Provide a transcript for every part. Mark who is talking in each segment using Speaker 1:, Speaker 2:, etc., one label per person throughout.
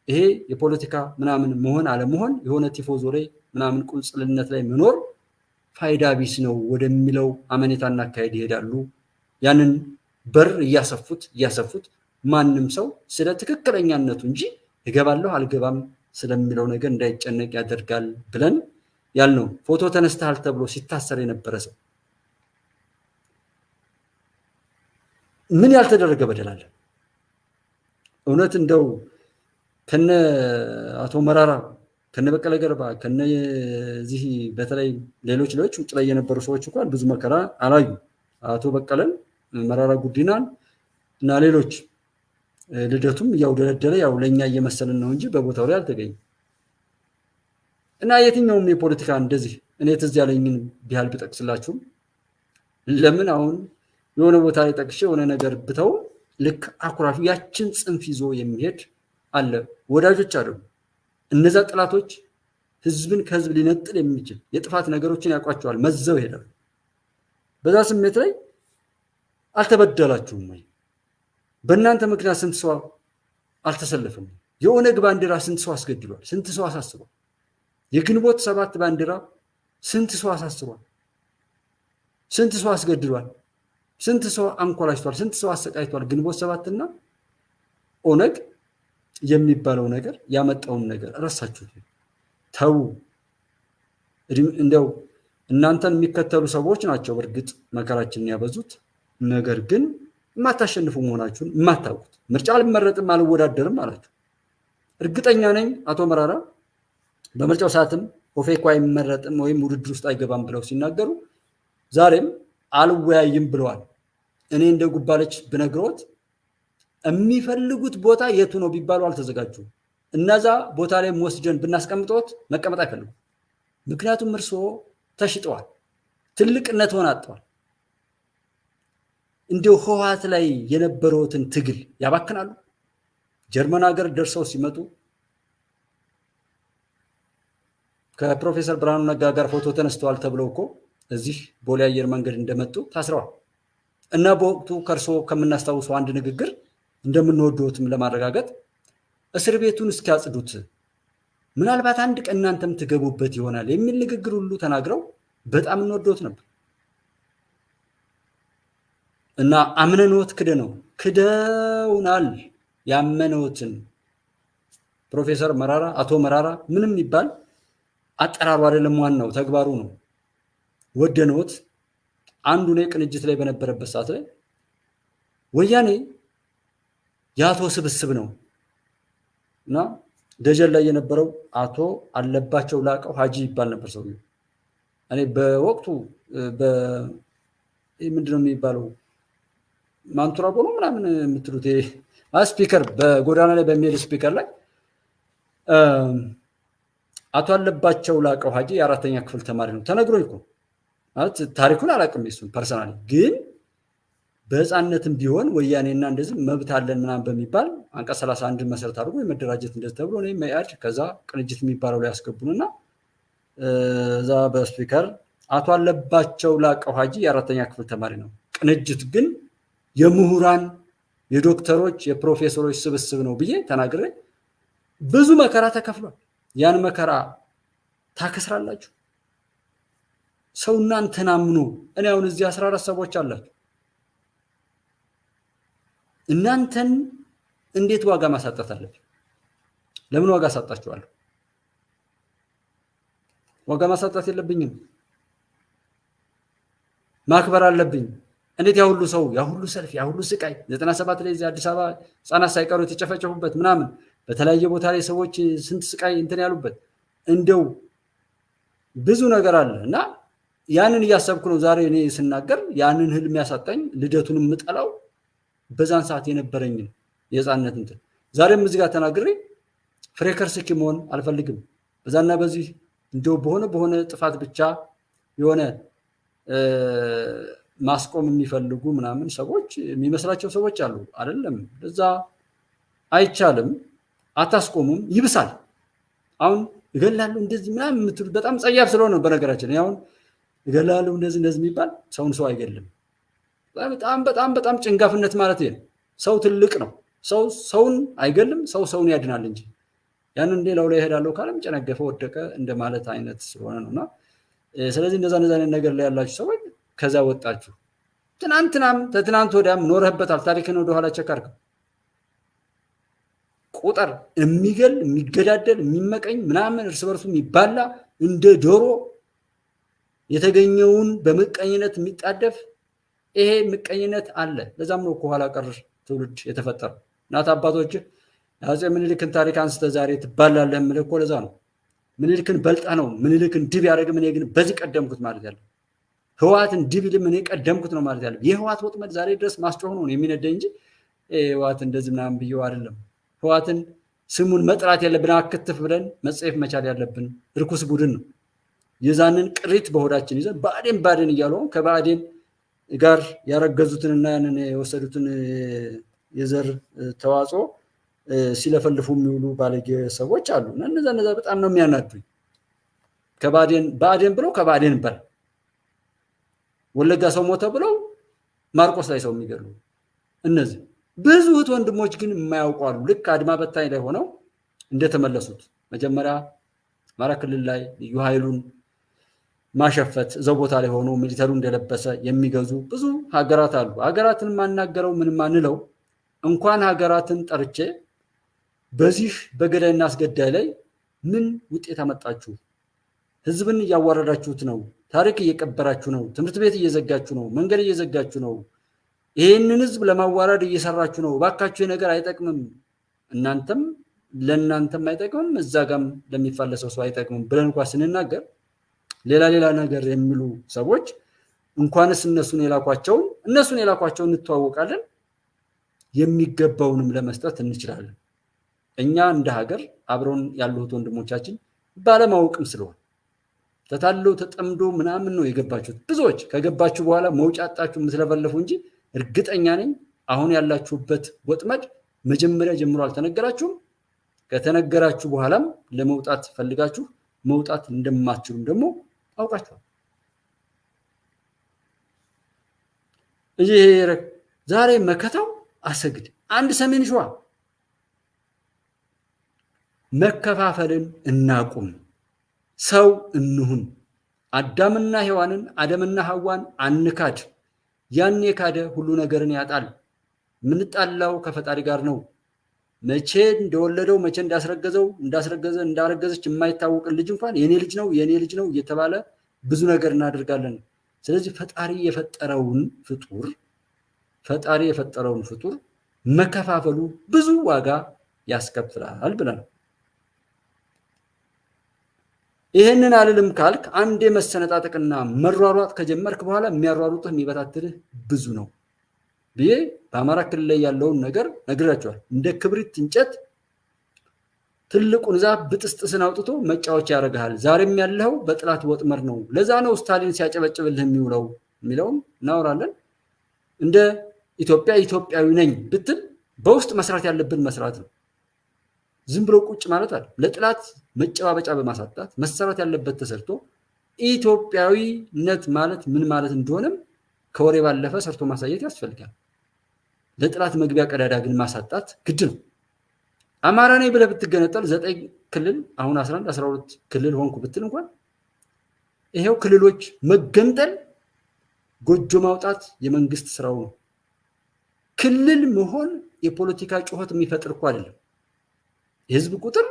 Speaker 1: ይሄ የፖለቲካ ምናምን መሆን አለ መሆን የሆነ ቲፎዞ ላይ ምናምን ቁንጽልነት ላይ መኖር ፋይዳ ቢስ ነው ወደሚለው አመኔታና አካሄድ ይሄዳሉ። ያንን በር እያሰፉት ማንም ሰው ስለ ትክክለኛነቱ እንጂ እገባለሁ አልገባም ስለሚለው ነገር እንዳይጨነቅ ያደርጋል ብለን ያልነው ፎቶ ተነስተሃል ተብሎ ሲታሰር የነበረ ሰው ምን ያልተደረገ በደል አለ? እውነት እንደው ከነ አቶ መራራ ከነ በቀለ ገርባ ከነ እዚህ በተለይ ሌሎች ውጭ ላይ የነበሩ ሰዎች እንኳን ብዙ መከራ አላዩ። አቶ በቀለን መራራ ጉዲናን እና ሌሎች ልደቱም ያው ደረደረ ያው ለኛ እየመሰለን ነው እንጂ በቦታው ላይ አልተገኘም። እና የትኛውም የፖለቲካ እንደዚህ እኔ ትዝ ያለኝን ቢያል ብጠቅስላችሁ ለምን አሁን የሆነ ቦታ ላይ ጠቅሼ የሆነ ነገር ብተው ልክ አኩራፊ ያችን ጽንፍ ይዞ የሚሄድ አለ። ወዳጆች አይደሉ እነዛ ጥላቶች ህዝብን ከህዝብ ሊነጥል የሚችል የጥፋት ነገሮችን ያቋቸዋል መዘው ይሄዳሉ። በዛ ስሜት ላይ አልተበደላችሁም ወይ? በእናንተ ምክንያት ስንት ሰው አልተሰለፈም? የኦነግ ባንዲራ ስንት ሰው አስገድሏል? ስንት ሰው አሳስሯል? የግንቦት 7 ባንዲራ ስንት ሰው አሳስሯል? ስንት ሰው አስገድሏል? ስንት ሰው አንኮላሽቷል? ስንት ሰው አሰቃይቷል? ግንቦት 7 እና ኦነግ የሚባለው ነገር ያመጣውን ነገር ረሳችሁት? ተው። እንደው እናንተን የሚከተሉ ሰዎች ናቸው በእርግጥ መከራችንን ያበዙት። ነገር ግን የማታሸንፉ መሆናችሁን የማታውቁት ምርጫ አልመረጥም አልወዳደርም አላችሁ። እርግጠኛ ነኝ አቶ መራራ በምርጫው ሰዓትም ኦፌኮ አይመረጥም ወይም ውድድር ውስጥ አይገባም ብለው ሲናገሩ ዛሬም አልወያይም ብለዋል። እኔ እንደ ጉባለች ብነግሮት የሚፈልጉት ቦታ የቱ ነው ቢባሉ አልተዘጋጁም። እነዛ ቦታ ላይ ወስደን ብናስቀምጦት መቀመጥ አይፈልጉም። ምክንያቱም እርሶ ተሽጠዋል፣ ትልቅነት ሆነ አጥተዋል። እንደው ህወሓት ላይ የነበረውትን ትግል ያባክናሉ። ጀርመን ሀገር ደርሰው ሲመጡ ከፕሮፌሰር ብርሃኑ ነጋ ጋር ፎቶ ተነስተዋል ተብለው እኮ እዚህ ቦሌ አየር መንገድ እንደመጡ ታስረዋል። እና በወቅቱ ከርሶ ከምናስታውሰው አንድ ንግግር እንደምንወደውትም ለማረጋገጥ እስር ቤቱን እስኪያጽዱት ምናልባት አንድ ቀን እናንተም ትገቡበት ይሆናል የሚል ንግግር ሁሉ ተናግረው በጣም እንወደውት ነበር። እና አምነኖት ክደውናል። ያመነውትን ፕሮፌሰር መራራ አቶ መራራ ምንም ይባል አጠራሩ አይደለም፣ ዋናው ተግባሩ ነው። ወደነውት አንዱ ነው ቅንጅት ላይ በነበረበት ሰዓት ላይ ወያኔ ያቶ ስብስብ ነው እና ደጀን ላይ የነበረው አቶ አለባቸው ላቀው ሀጂ ይባል ነበር ሰውዬው። እኔ በወቅቱ ምንድነው የሚባለው ማንቱራቦ ነው ምናምን የምትሉት ስፒከር በጎዳና ላይ በሚሄድ ስፒከር ላይ አቶ አለባቸው ላቀው ሀጂ የአራተኛ ክፍል ተማሪ ነው ተነግሮኝ እኮ ማለት ታሪኩን አላውቅም እሱን ፐርሰናሊ ግን በህፃንነትም ቢሆን ወያኔና እንደዚህ መብት አለን ምናምን በሚባል አንቀጽ 31 መሰረት አድርጎ የመደራጀት እንደዚህ ተብሎ ነው መያድ ከዛ ቅንጅት የሚባለው ላይ ያስገቡንና እዛ በስፒከር አቶ አለባቸው ላቀው ሀጂ የአራተኛ ክፍል ተማሪ ነው። ቅንጅት ግን የምሁራን የዶክተሮች የፕሮፌሰሮች ስብስብ ነው ብዬ ተናግሬ ብዙ መከራ ተከፍሏል። ያን መከራ ታከስራላችሁ። ሰው እናንተን አምኖ እኔ አሁን እዚህ 14 ሰዎች አላችሁ። እናንተን እንዴት ዋጋ ማሳጣት አለብኝ? ለምን ዋጋ አሳጣችኋለሁ? ዋጋ ማሳጣት የለብኝም፣ ማክበር አለብኝ። እንዴት ያ ሁሉ ሰው ያ ሁሉ ሰልፍ ያ ሁሉ ስቃይ 97 ላይ እዚህ አዲስ አበባ ህፃናት ሳይቀሩ የተጨፈጨፉበት ምናምን በተለያየ ቦታ ላይ ሰዎች ስንት ስቃይ እንትን ያሉበት እንደው ብዙ ነገር አለ እና ያንን እያሰብኩ ነው ዛሬ እኔ ስናገር ያንን ህልም ያሳጣኝ ልደቱን ምጠላው በዛን ሰዓት የነበረኝ የህፃንነት እንትን ዛሬም እዚህ ጋር ተናግሬ ፍሬከርስኪ መሆን አልፈልግም። በዛና በዚህ እንደው በሆነ ጥፋት ብቻ የሆነ ማስቆም የሚፈልጉ ምናምን ሰዎች የሚመስላቸው ሰዎች አሉ አይደለም። ለዛ አይቻልም፣ አታስቆሙም፣ ይብሳል። አሁን እገላለሁ እንደዚህ ምናምን የምትሉ በጣም ጸያፍ ስለሆነ በነገራችን አሁን እገላለሁ እንደዚህ የሚባል ሰው አይገልም። በጣም ጭንጋፍነት ማለት ነው። ሰው ትልቅ ነው። ሰውን አይገልም፣ ሰውን ያድናል እንጂ ያንን ሌላው ላይ ይሄዳለው ካለም ጨነገፈ ወደቀ እንደማለት አይነት ስለሆነ ነውና ስለዚህ እንደዛ ነገር ላይ ያላችሁ ሰዎች ከዛ ወጣችሁ ትናንትናም ተትናንት ወዲያም ኖርህበታል ታሪክን ወደ ኋላ ቸክ አድርገው ቁጥር የሚገል የሚገዳደል የሚመቀኝ ምናምን እርስ በርሱ የሚባላ እንደ ዶሮ የተገኘውን በመቀኝነት የሚጣደፍ ይሄ ምቀኝነት አለ ለዛም ነው ከኋላ ቀር ትውልድ የተፈጠረው እናት አባቶች አፄ ምኒልክን ታሪክ አንስተ ዛሬ ትባላለህ ምልኮ ለዛ ነው ምኒልክን በልጣ ነው ምኒልክን ድብ ያደረገ ምን ግን በዚህ ቀደምኩት ማለት ያለው ህዋትን ድብ ምን ቀደምኩት ነው ማለት ያለው የህዋት ወጥመድ ዛሬ ድረስ ማስጮህ ነው የሚነደ እንጂ ህዋት እንደዚህ ምናምን ብየው አይደለም ህዋትን ስሙን መጥራት ያለብን አከተፍ ብለን መጽሐፍ መቻል ያለብን ርኩስ ቡድን ነው የዛንን ቅሪት በሆዳችን ይዘን ባዴን እያለው ከባዴን ጋር ያረገዙትንና ያንን የወሰዱትን የዘር ተዋጽኦ ሲለፈልፉ የሚውሉ ባለጌ ሰዎች አሉ እነዛ በጣም ነው የሚያናዱኝ ከባዴን ብለው ከባዴን በል ወለጋ ሰው ሞተ ብለው ማርቆስ ላይ ሰው የሚገሉ እነዚህ ብዙ ወንድሞች ግን የማያውቋሉ ልክ አድማ በታኝ ላይ ሆነው እንደተመለሱት መጀመሪያ አማራ ክልል ላይ ልዩ ኃይሉን ማሸፈት ዘው ቦታ ላይ ሆኖ ሚሊተሩ እንደለበሰ የሚገዙ ብዙ ሀገራት አሉ ሀገራትን ማናገረው ምንም አንለው እንኳን ሀገራትን ጠርቼ በዚህ በገዳይና አስገዳይ ላይ ምን ውጤት አመጣችሁ ህዝብን እያዋረዳችሁት ነው ታሪክ እየቀበራችሁ ነው ትምህርት ቤት እየዘጋችሁ ነው መንገድ እየዘጋችሁ ነው ይሄንን ህዝብ ለማዋረድ እየሰራችሁ ነው ባካችሁ ነገር አይጠቅምም እናንተም ለእናንተም አይጠቅምም እዛጋም ለሚፋለሰው ሰው አይጠቅምም ብለን እንኳን ስንናገር ሌላ ነገር የሚሉ ሰዎች እንኳንስ እነሱን የላኳቸውን እንተዋወቃለን የሚገባውንም ለመስጠት እንችላለን እኛ እንደ ሀገር አብሮን ያሉት ወንድሞቻችን ባለማወቅም ስለሆነ ተታለው ተጠምዶ ምናምን ነው የገባችሁት ብዙዎች ከገባችሁ በኋላ መውጫጣችሁ ምትለበለፉ እንጂ እርግጠኛ ነኝ አሁን ያላችሁበት ወጥመድ መጀመሪያ ጀምሮ አልተነገራችሁም ከተነገራችሁ በኋላም ለመውጣት ፈልጋችሁ መውጣት እንደማትችሉም ደግሞ አውቃችኋል ይሄ ዛሬ መከታው አሰግድ አንድ ሰሜን ሸዋ መከፋፈልን እናቁም ሰው እንሁን አዳምና ሔዋንን አደምና ሐዋን አንካድ ያን የካደ ሁሉ ነገርን ያጣል ምንጣላው ከፈጣሪ ጋር ነው መቼ እንደወለደው መቼ እንዳረገዘች የማይታወቅ ልጅ እንኳን የኔ ልጅ ነው እየተባለ ብዙ ነገር እናደርጋለን ስለዚህ ፈጣሪ የፈጠረውን ፍጡር መከፋፈሉ ብዙ ዋጋ ያስከፍላል ብለን ይሄንን አልልም ካልክ አንዴ መሰነጣጠቅና መሯሯጥ ከጀመርክ በኋላ የሚያሯሩጥህ የሚበታትልህ ብዙ ነው ብዬ በአማራ ክልል ላይ ያለውን ነገር ነግራቸዋል እንደ ክብሪት እንጨት ትልቁን ዛፍ ብጥስጥስን አውጥቶ መጫወቻ ያደርጋል ዛሬም ያለው በጥላት ወጥመር ነው ለዛ ነው ስታሊን ሲያጨበጭብልህ የሚውለው የሚለውን እናወራለን እንደ ኢትዮጵያዊ ነኝ ብትል በውስጥ መስራት ያለብን መስራት ነው ዝም ብሎ ቁጭ ማለት አይደል ለጥላት መጨባበጫ በማሳጣት መሰራት ያለበት ተሰርቶ ኢትዮጵያዊነት ማለት ምን ማለት እንደሆነም ከወሬ ባለፈ ሰርቶ ማሳየት ያስፈልጋል ለጥላት መግቢያ ቀዳዳ ግን ማሳጣት ግድ ነው አማራ ነኝ ብለህ ብትገነጠል 9 ክልል አሁን 11 12 ክልል ሆንኩ ብትል እንኳን ይሄው ክልሎች መገንጠል ጎጆ ማውጣት የመንግስት ስራው ነው ክልል መሆን የፖለቲካ ጩኸት የሚፈጥር እኮ አይደለም የህዝብ ቁጥር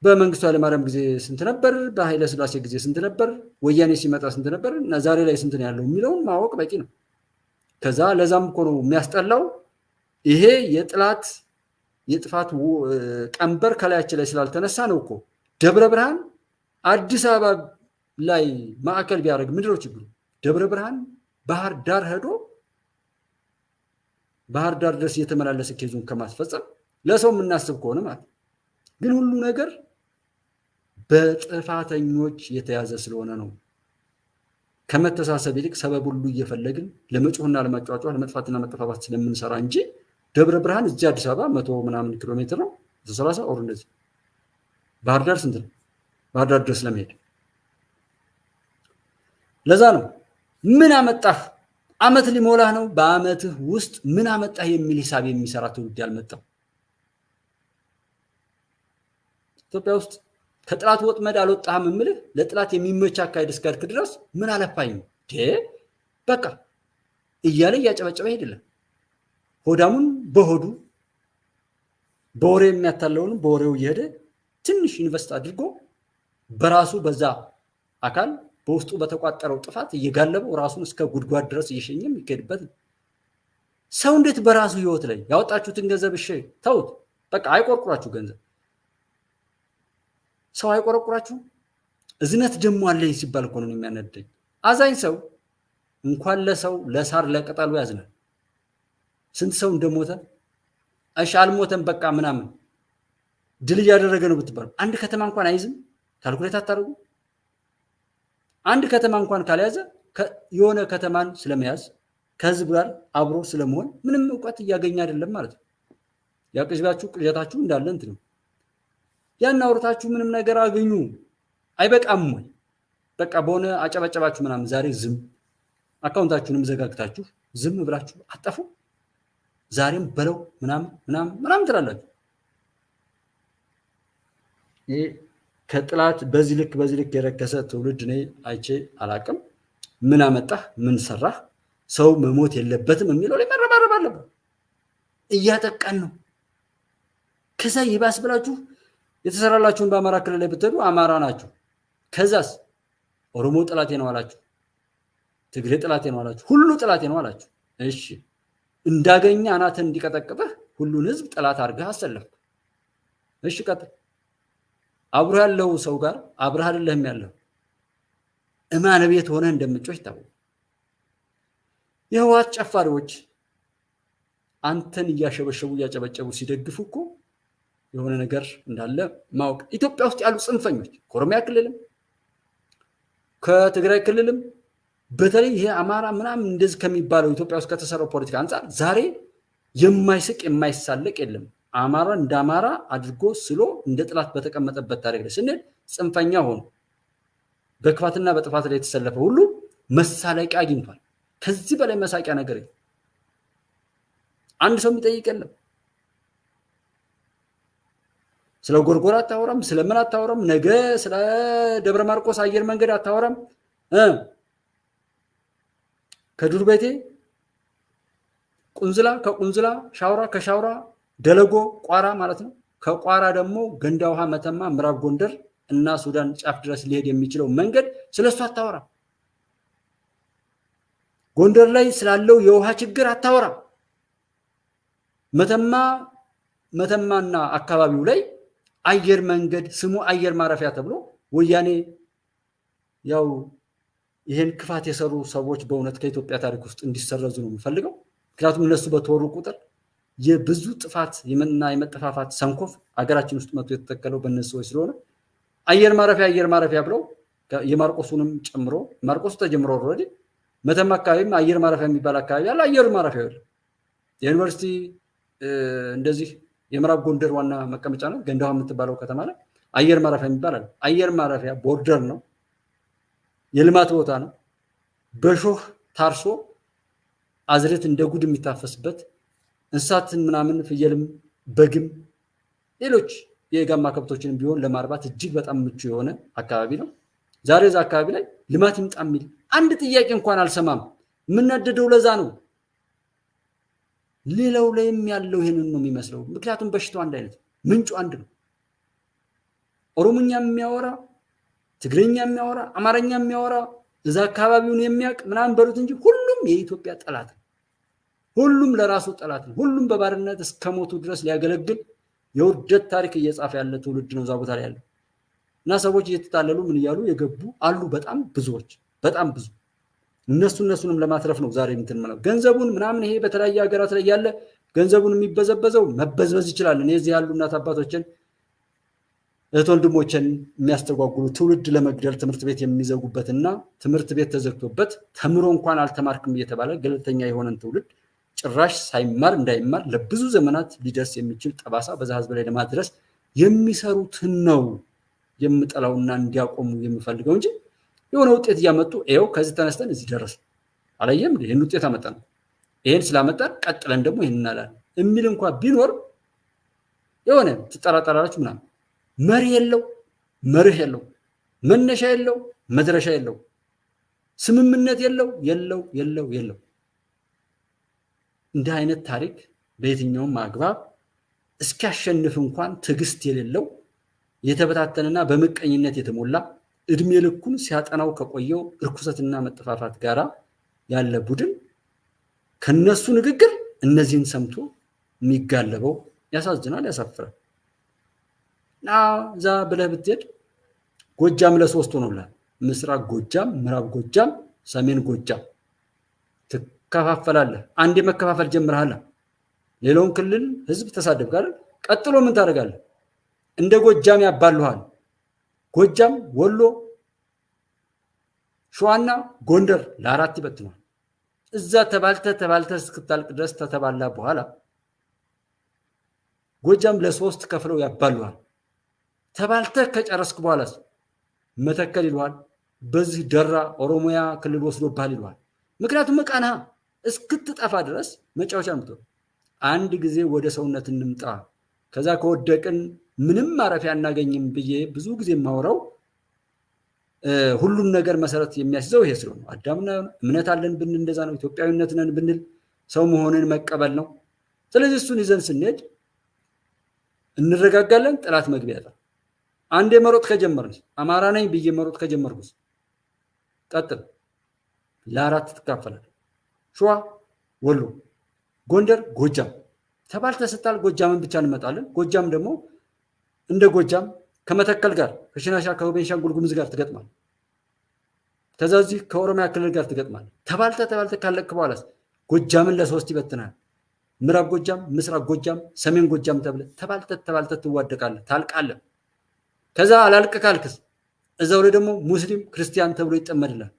Speaker 1: በመንግስቱ ኃይለማርያም ጊዜ ስንት ነበር በኃይለ ሥላሴ ጊዜ ስንት ነበር ወያኔ ሲመጣ ስንት ነበር እና ዛሬ ላይ ስንት ነው ያለው የሚለውን ማወቅ በቂ ነው ከዛ ለዛም እኮ ነው የሚያስጠላው ይሄ የጥፋት ቀንበር ከላያችን ላይ ስላልተነሳ ነው እኮ ደብረ ብርሃን አዲስ አበባ ላይ ማዕከል ቢያደርግ ምንድነው ችግሩ ደብረ ብርሃን ባህር ዳር ሄዶ ባህር ዳር ድረስ እየተመላለሰ ኬዙን ከማስፈጸም ለሰው የምናስብ ከሆነ ማለት ግን ሁሉ ነገር በጥፋተኞች የተያዘ ስለሆነ ነው ከመተሳሰብ ይልቅ ሰበብ ሁሉ እየፈለግን ለመጮህና ለማጫጫው ለመጥፋትና መጠፋፋት ስለምንሰራ እንጂ ደብረ ብርሃን እዚህ አዲስ አበባ 100 ምናምን ኪሎ ሜትር ነው 30 ኦር እንደዚህ ባህር ዳር ስንት ነው ባህር ዳር ድረስ ለመሄድ ለዛ ነው ምን አመጣህ አመት ሊሞላህ ነው በአመትህ ውስጥ ምን አመጣህ የሚል ሂሳብ የሚሰራ ትውልድ ያልመጣው ኢትዮጵያ ውስጥ ከጥላት ወጥመድ አልወጣህም እምልህ ለጥላት የሚመች አካሄድ እስካልክ ድረስ ምን አለፋኝ በቃ እያለ እያጨበጨበ ሄድልህ። ሆዳሙን በሆዱ በወሬ የሚያታለውን በወሬው እየሄደ ትንሽ ኢንቨስት አድርጎ በራሱ በዛ አካል በውስጡ በተቋጠረው ጥፋት እየጋለበው ራሱን እስከ ጉድጓድ ድረስ እየሸኘ የሚካሄድበት ሰው እንዴት በራሱ ህይወት ላይ ያወጣችሁትን ገንዘብ እሺ ተውት፣ በቃ አይቆርቁራችሁ። ገንዘብ ሰው አይቆረቁራችሁ። እዝነት ደሞ አለኝ ሲባል እኮ ነው የሚያነደኝ። አዛኝ ሰው እንኳን ለሰው ለሳር ለቅጠሉ ያዝናል። ስንት ሰው እንደሞተ እሺ አልሞተም በቃ ምናምን ድል እያደረገ ነው ብትባሉ አንድ ከተማ እንኳን አይዝም። ካልኩሌት አታርጉ። አንድ ከተማ እንኳን ካልያዘ የሆነ ከተማን ስለመያዝ ከህዝብ ጋር አብሮ ስለመሆን ምንም ዕውቀት እያገኘ አይደለም ማለት ነው። ያቅጅባችሁ ቅዠታችሁ እንዳለ እንት ነው። ያን አውርታችሁ ምንም ነገር አገኙ አይበቃም ወይ? በቃ በሆነ አጨበጨባችሁ ምናምን ዛሬ ዝም አካውንታችሁንም ዘጋግታችሁ ዝም ብላችሁ አጠፉ። ዛሬም በለው ምናምን ትላላችሁ። ይሄ ከጥላት በዚህ ልክ የረከሰ ትውልድ እኔ አይቼ አላቅም። ምን አመጣህ? ምን ሰራህ? ሰው መሞት የለበትም የሚለው ላይ መረባረብ አለበት። እያጠቃን ነው። ከዛ ይባስ ብላችሁ የተሰራላችሁን በአማራ ክልል ላይ ብትሄዱ አማራ ናችሁ። ከዛስ ኦሮሞ ጥላቴ ነው አላችሁ፣ ትግሬ ጥላቴ ነው አላችሁ፣ ሁሉ ጥላቴ ነው አላችሁ። እሺ እንዳገኘ አናትን እንዲቀጠቅጥህ ሁሉን ህዝብ ጥላት አድርገህ አሰለፍክ። እሺ ቀጥል። አብሮ ያለው ሰው ጋር አብረህ አይደለም ያለው እማነ ቤት ሆነ እንደምጮህ ይታወቅ። የህወሓት ጨፋሪዎች አንተን እያሸበሸቡ እያጨበጨቡ ሲደግፉ እኮ የሆነ ነገር እንዳለ ማወቅ። ኢትዮጵያ ውስጥ ያሉ ጽንፈኞች ከኦሮሚያ ክልልም ከትግራይ ክልልም በተለይ ይሄ አማራ ምናምን እንደዚህ ከሚባለው ኢትዮጵያ ውስጥ ከተሰራው ፖለቲካ አንፃር ዛሬ የማይስቅ የማይሳለቅ የለም። አማራ እንደ አማራ አድርጎ ስሎ እንደ ጥላት በተቀመጠበት ታሪክ ላይ ስንል ጽንፈኛ ሆኖ በክፋትና በጥፋት ላይ የተሰለፈ ሁሉ መሳለቂያ አግኝቷል። ከዚህ በላይ መሳቂያ ነገር አንድ ሰው የሚጠይቅ የለም። ስለ ጎርጎራ አታወራም፣ ስለምን አታወራም፣ ነገ ስለ ደብረ ማርቆስ አየር መንገድ አታወራም። ከዱር ቤቴ ቁንዝላ፣ ከቁንዝላ ሻውራ፣ ከሻውራ ደለጎ ቋራ ማለት ነው። ከቋራ ደግሞ ገንዳ ውሃ መተማ ምዕራብ ጎንደር እና ሱዳን ጫፍ ድረስ ሊሄድ የሚችለው መንገድ ስለሱ አታወራም። ጎንደር ላይ ስላለው የውሃ ችግር አታወራም። መተማና አካባቢው ላይ አየር መንገድ ስሙ አየር ማረፊያ ተብሎ ወያኔ ያው ይሄን ክፋት የሰሩ ሰዎች በእውነት ከኢትዮጵያ ታሪክ ውስጥ እንዲሰረዙ ነው የሚፈልገው። ምክንያቱም እነሱ በተወሩ ቁጥር የብዙ ጥፋት የመጠፋፋት ሰንኮፍ አገራችን ውስጥ መጥቶ የተተከለው በእነሱ ሰዎች ስለሆነ አየር ማረፊያ ብለው የማርቆሱንም ጨምሮ ማርቆሱ ተጀምሮ ኦልሬዲ መተማ አካባቢም አየር ማረፊያ የሚባል አካባቢ አለ። አየር ማረፊያ ያለው የዩኒቨርሲቲ እንደዚህ የምዕራብ ጎንደር ዋና መቀመጫ ነው። ገንዳዋ የምትባለው ከተማ ላይ አየር ማረፊያ የሚባል አለ። አየር ማረፊያ ቦርደር ነው፣ የልማት ቦታ ነው። በሾህ ታርሶ አዝሬት እንደ ጉድ የሚታፈስበት እንስሳትን ምናምን ፍየልም በግም ሌሎች የጋማ ከብቶችን ቢሆን ለማርባት እጅግ በጣም ምቹ የሆነ አካባቢ ነው። ዛሬ እዛ አካባቢ ላይ ልማት ይምጣ የሚል አንድ ጥያቄ እንኳን አልሰማም። የምናደደው ለዛ ነው። ሌላው ላይም ያለው ይሄንን ነው የሚመስለው። ምክንያቱም በሽታው አንድ አይነት ምንጩ አንድ ነው። ኦሮሞኛ የሚያወራ ትግርኛ የሚያወራ አማርኛ የሚያወራ እዛ አካባቢውን የሚያውቅ ምናምን በሉት እንጂ ሁሉም የኢትዮጵያ ጠላት ነው። ሁሉም ለራሱ ጠላት ነው። ሁሉም በባርነት እስከ ሞቱ ድረስ ሊያገለግል የውርደት ታሪክ እየጻፈ ያለ ትውልድ ነው እዛ ቦታ ላይ ያለው እና ሰዎች እየተጣለሉ ምን እያሉ የገቡ አሉ። በጣም ብዙዎች፣ በጣም ብዙ እነሱንም ለማትረፍ ነው ዛሬ እንትን ማለት ገንዘቡን ምናምን ይሄ በተለያየ ሀገራት ላይ ያለ ገንዘቡን የሚበዘበዘው መበዝበዝ ይችላል። እኔ እዚህ ያሉ እናት አባቶችን እህት ወንድሞችን የሚያስተጓጉሉ ትውልድ ለመግደል ትምህርት ቤት የሚዘጉበትና ትምህርት ቤት ተዘግቶበት ተምሮ እንኳን አልተማርክም እየተባለ ገለልተኛ የሆነን ትውልድ ጭራሽ ሳይማር እንዳይማር ለብዙ ዘመናት ሊደርስ የሚችል ጠባሳ በዛ ህዝብ ላይ ለማድረስ የሚሰሩትን ነው የምጠላውና እንዲያቆሙ የምፈልገው እንጂ የሆነ ውጤት እያመጡ ይኸው ከዚህ ተነስተን እዚህ ደረስ አላየም። ይሄን ውጤት አመጣን፣ ይሄን ስላመጣን ቀጥለን ደግሞ ይሄን እናላለን የሚል እንኳን ቢኖር የሆነ ትጠራጠራላችሁ ምናምን መሪ የለው፣ መርህ የለው፣ መነሻ የለው፣ መድረሻ የለው፣ ስምምነት የለው፣ የለው። እንዲህ አይነት ታሪክ በየትኛውም አግባብ እስኪያሸንፍ እንኳን ትዕግስት የሌለው የተበታተነና በምቀኝነት የተሞላ እድሜ ልኩን ሲያጠናው ከቆየው እርኩሰትና መጠፋፋት ጋራ ያለ ቡድን ከነሱ ንግግር እነዚህን ሰምቶ የሚጋለበው ያሳዝናል፣ ያሳፍራል። እዛ ብለህ ብትሄድ ጎጃም ለሶስት ሆኖላል። ምስራቅ ጎጃም፣ ምዕራብ ጎጃም፣ ሰሜን ጎጃም ትከፋፈላለህ። አንድ መከፋፈል ጀምረሃል። ሌላውን ክልል ህዝብ ተሳደብክ አይደል? ቀጥሎ ምን ታደርጋለህ? እንደ ጎጃም ያባሉሃል። ጎጃም፣ ወሎ፣ ሸዋና ጎንደር ለአራት ይበትናል። እዛ ተባልተ እስክታልቅ ድረስ ተተባላ በኋላ ጎጃም ለሶስት ከፍለው ያባሉሃል። ተባልተ ከጨረስክ በኋላ መተከል ይሏል፣ በዚህ ደራ ኦሮሚያ ክልል ወስዶብሃል ይሏል። ምክንያቱም መቃና እስክትጠፋ ድረስ መጫወቻ ነው። አንድ ጊዜ ወደ ሰውነት እንምጣ፣ ከዛ ከወደቅን ምንም ማረፊያ አናገኝም ብዬ ብዙ ጊዜ የማወራው ሁሉም ነገር መሰረት የሚያስይዘው ይሄ ስለሆነ አዳምና እምነት አለን ብንል እንደዛ ነው። ኢትዮጵያዊነት ነን ብንል ሰው መሆንን መቀበል ነው። ስለዚህ እሱን ይዘን ስንሄድ እንረጋጋለን። ጥላት መግቢያ ያጣ አንዴ መሮጥ ከጀመርን አማራ ነኝ ብዬ መሮጥ ከጀመርኩስ ቀጥል ለአራት ትካፈላል። ሸዋ፣ ወሎ፣ ጎንደር፣ ጎጃም ተባልተ ስታል ጎጃምን ብቻ እንመጣለን። ጎጃም ደግሞ እንደ ጎጃም ከመተከል ጋር ከሽናሻ ከቤንሻንጉል ጉሙዝ ጋር ትገጥማል። ከዛ እዚህ ከኦሮሚያ ክልል ጋር ትገጥማል። ተባልተ ካለክ በኋላ ጎጃምን ለሶስት ይበትናል። ምዕራብ ጎጃም፣ ምስራቅ ጎጃም፣ ሰሜን ጎጃም ተባልተ ትዋደቃለህ፣ ታልቃለህ። ከዛ አላልቅ ካልክስ እዛው ላይ ደግሞ ሙስሊም ክርስቲያን ተብሎ ይጠመድላል።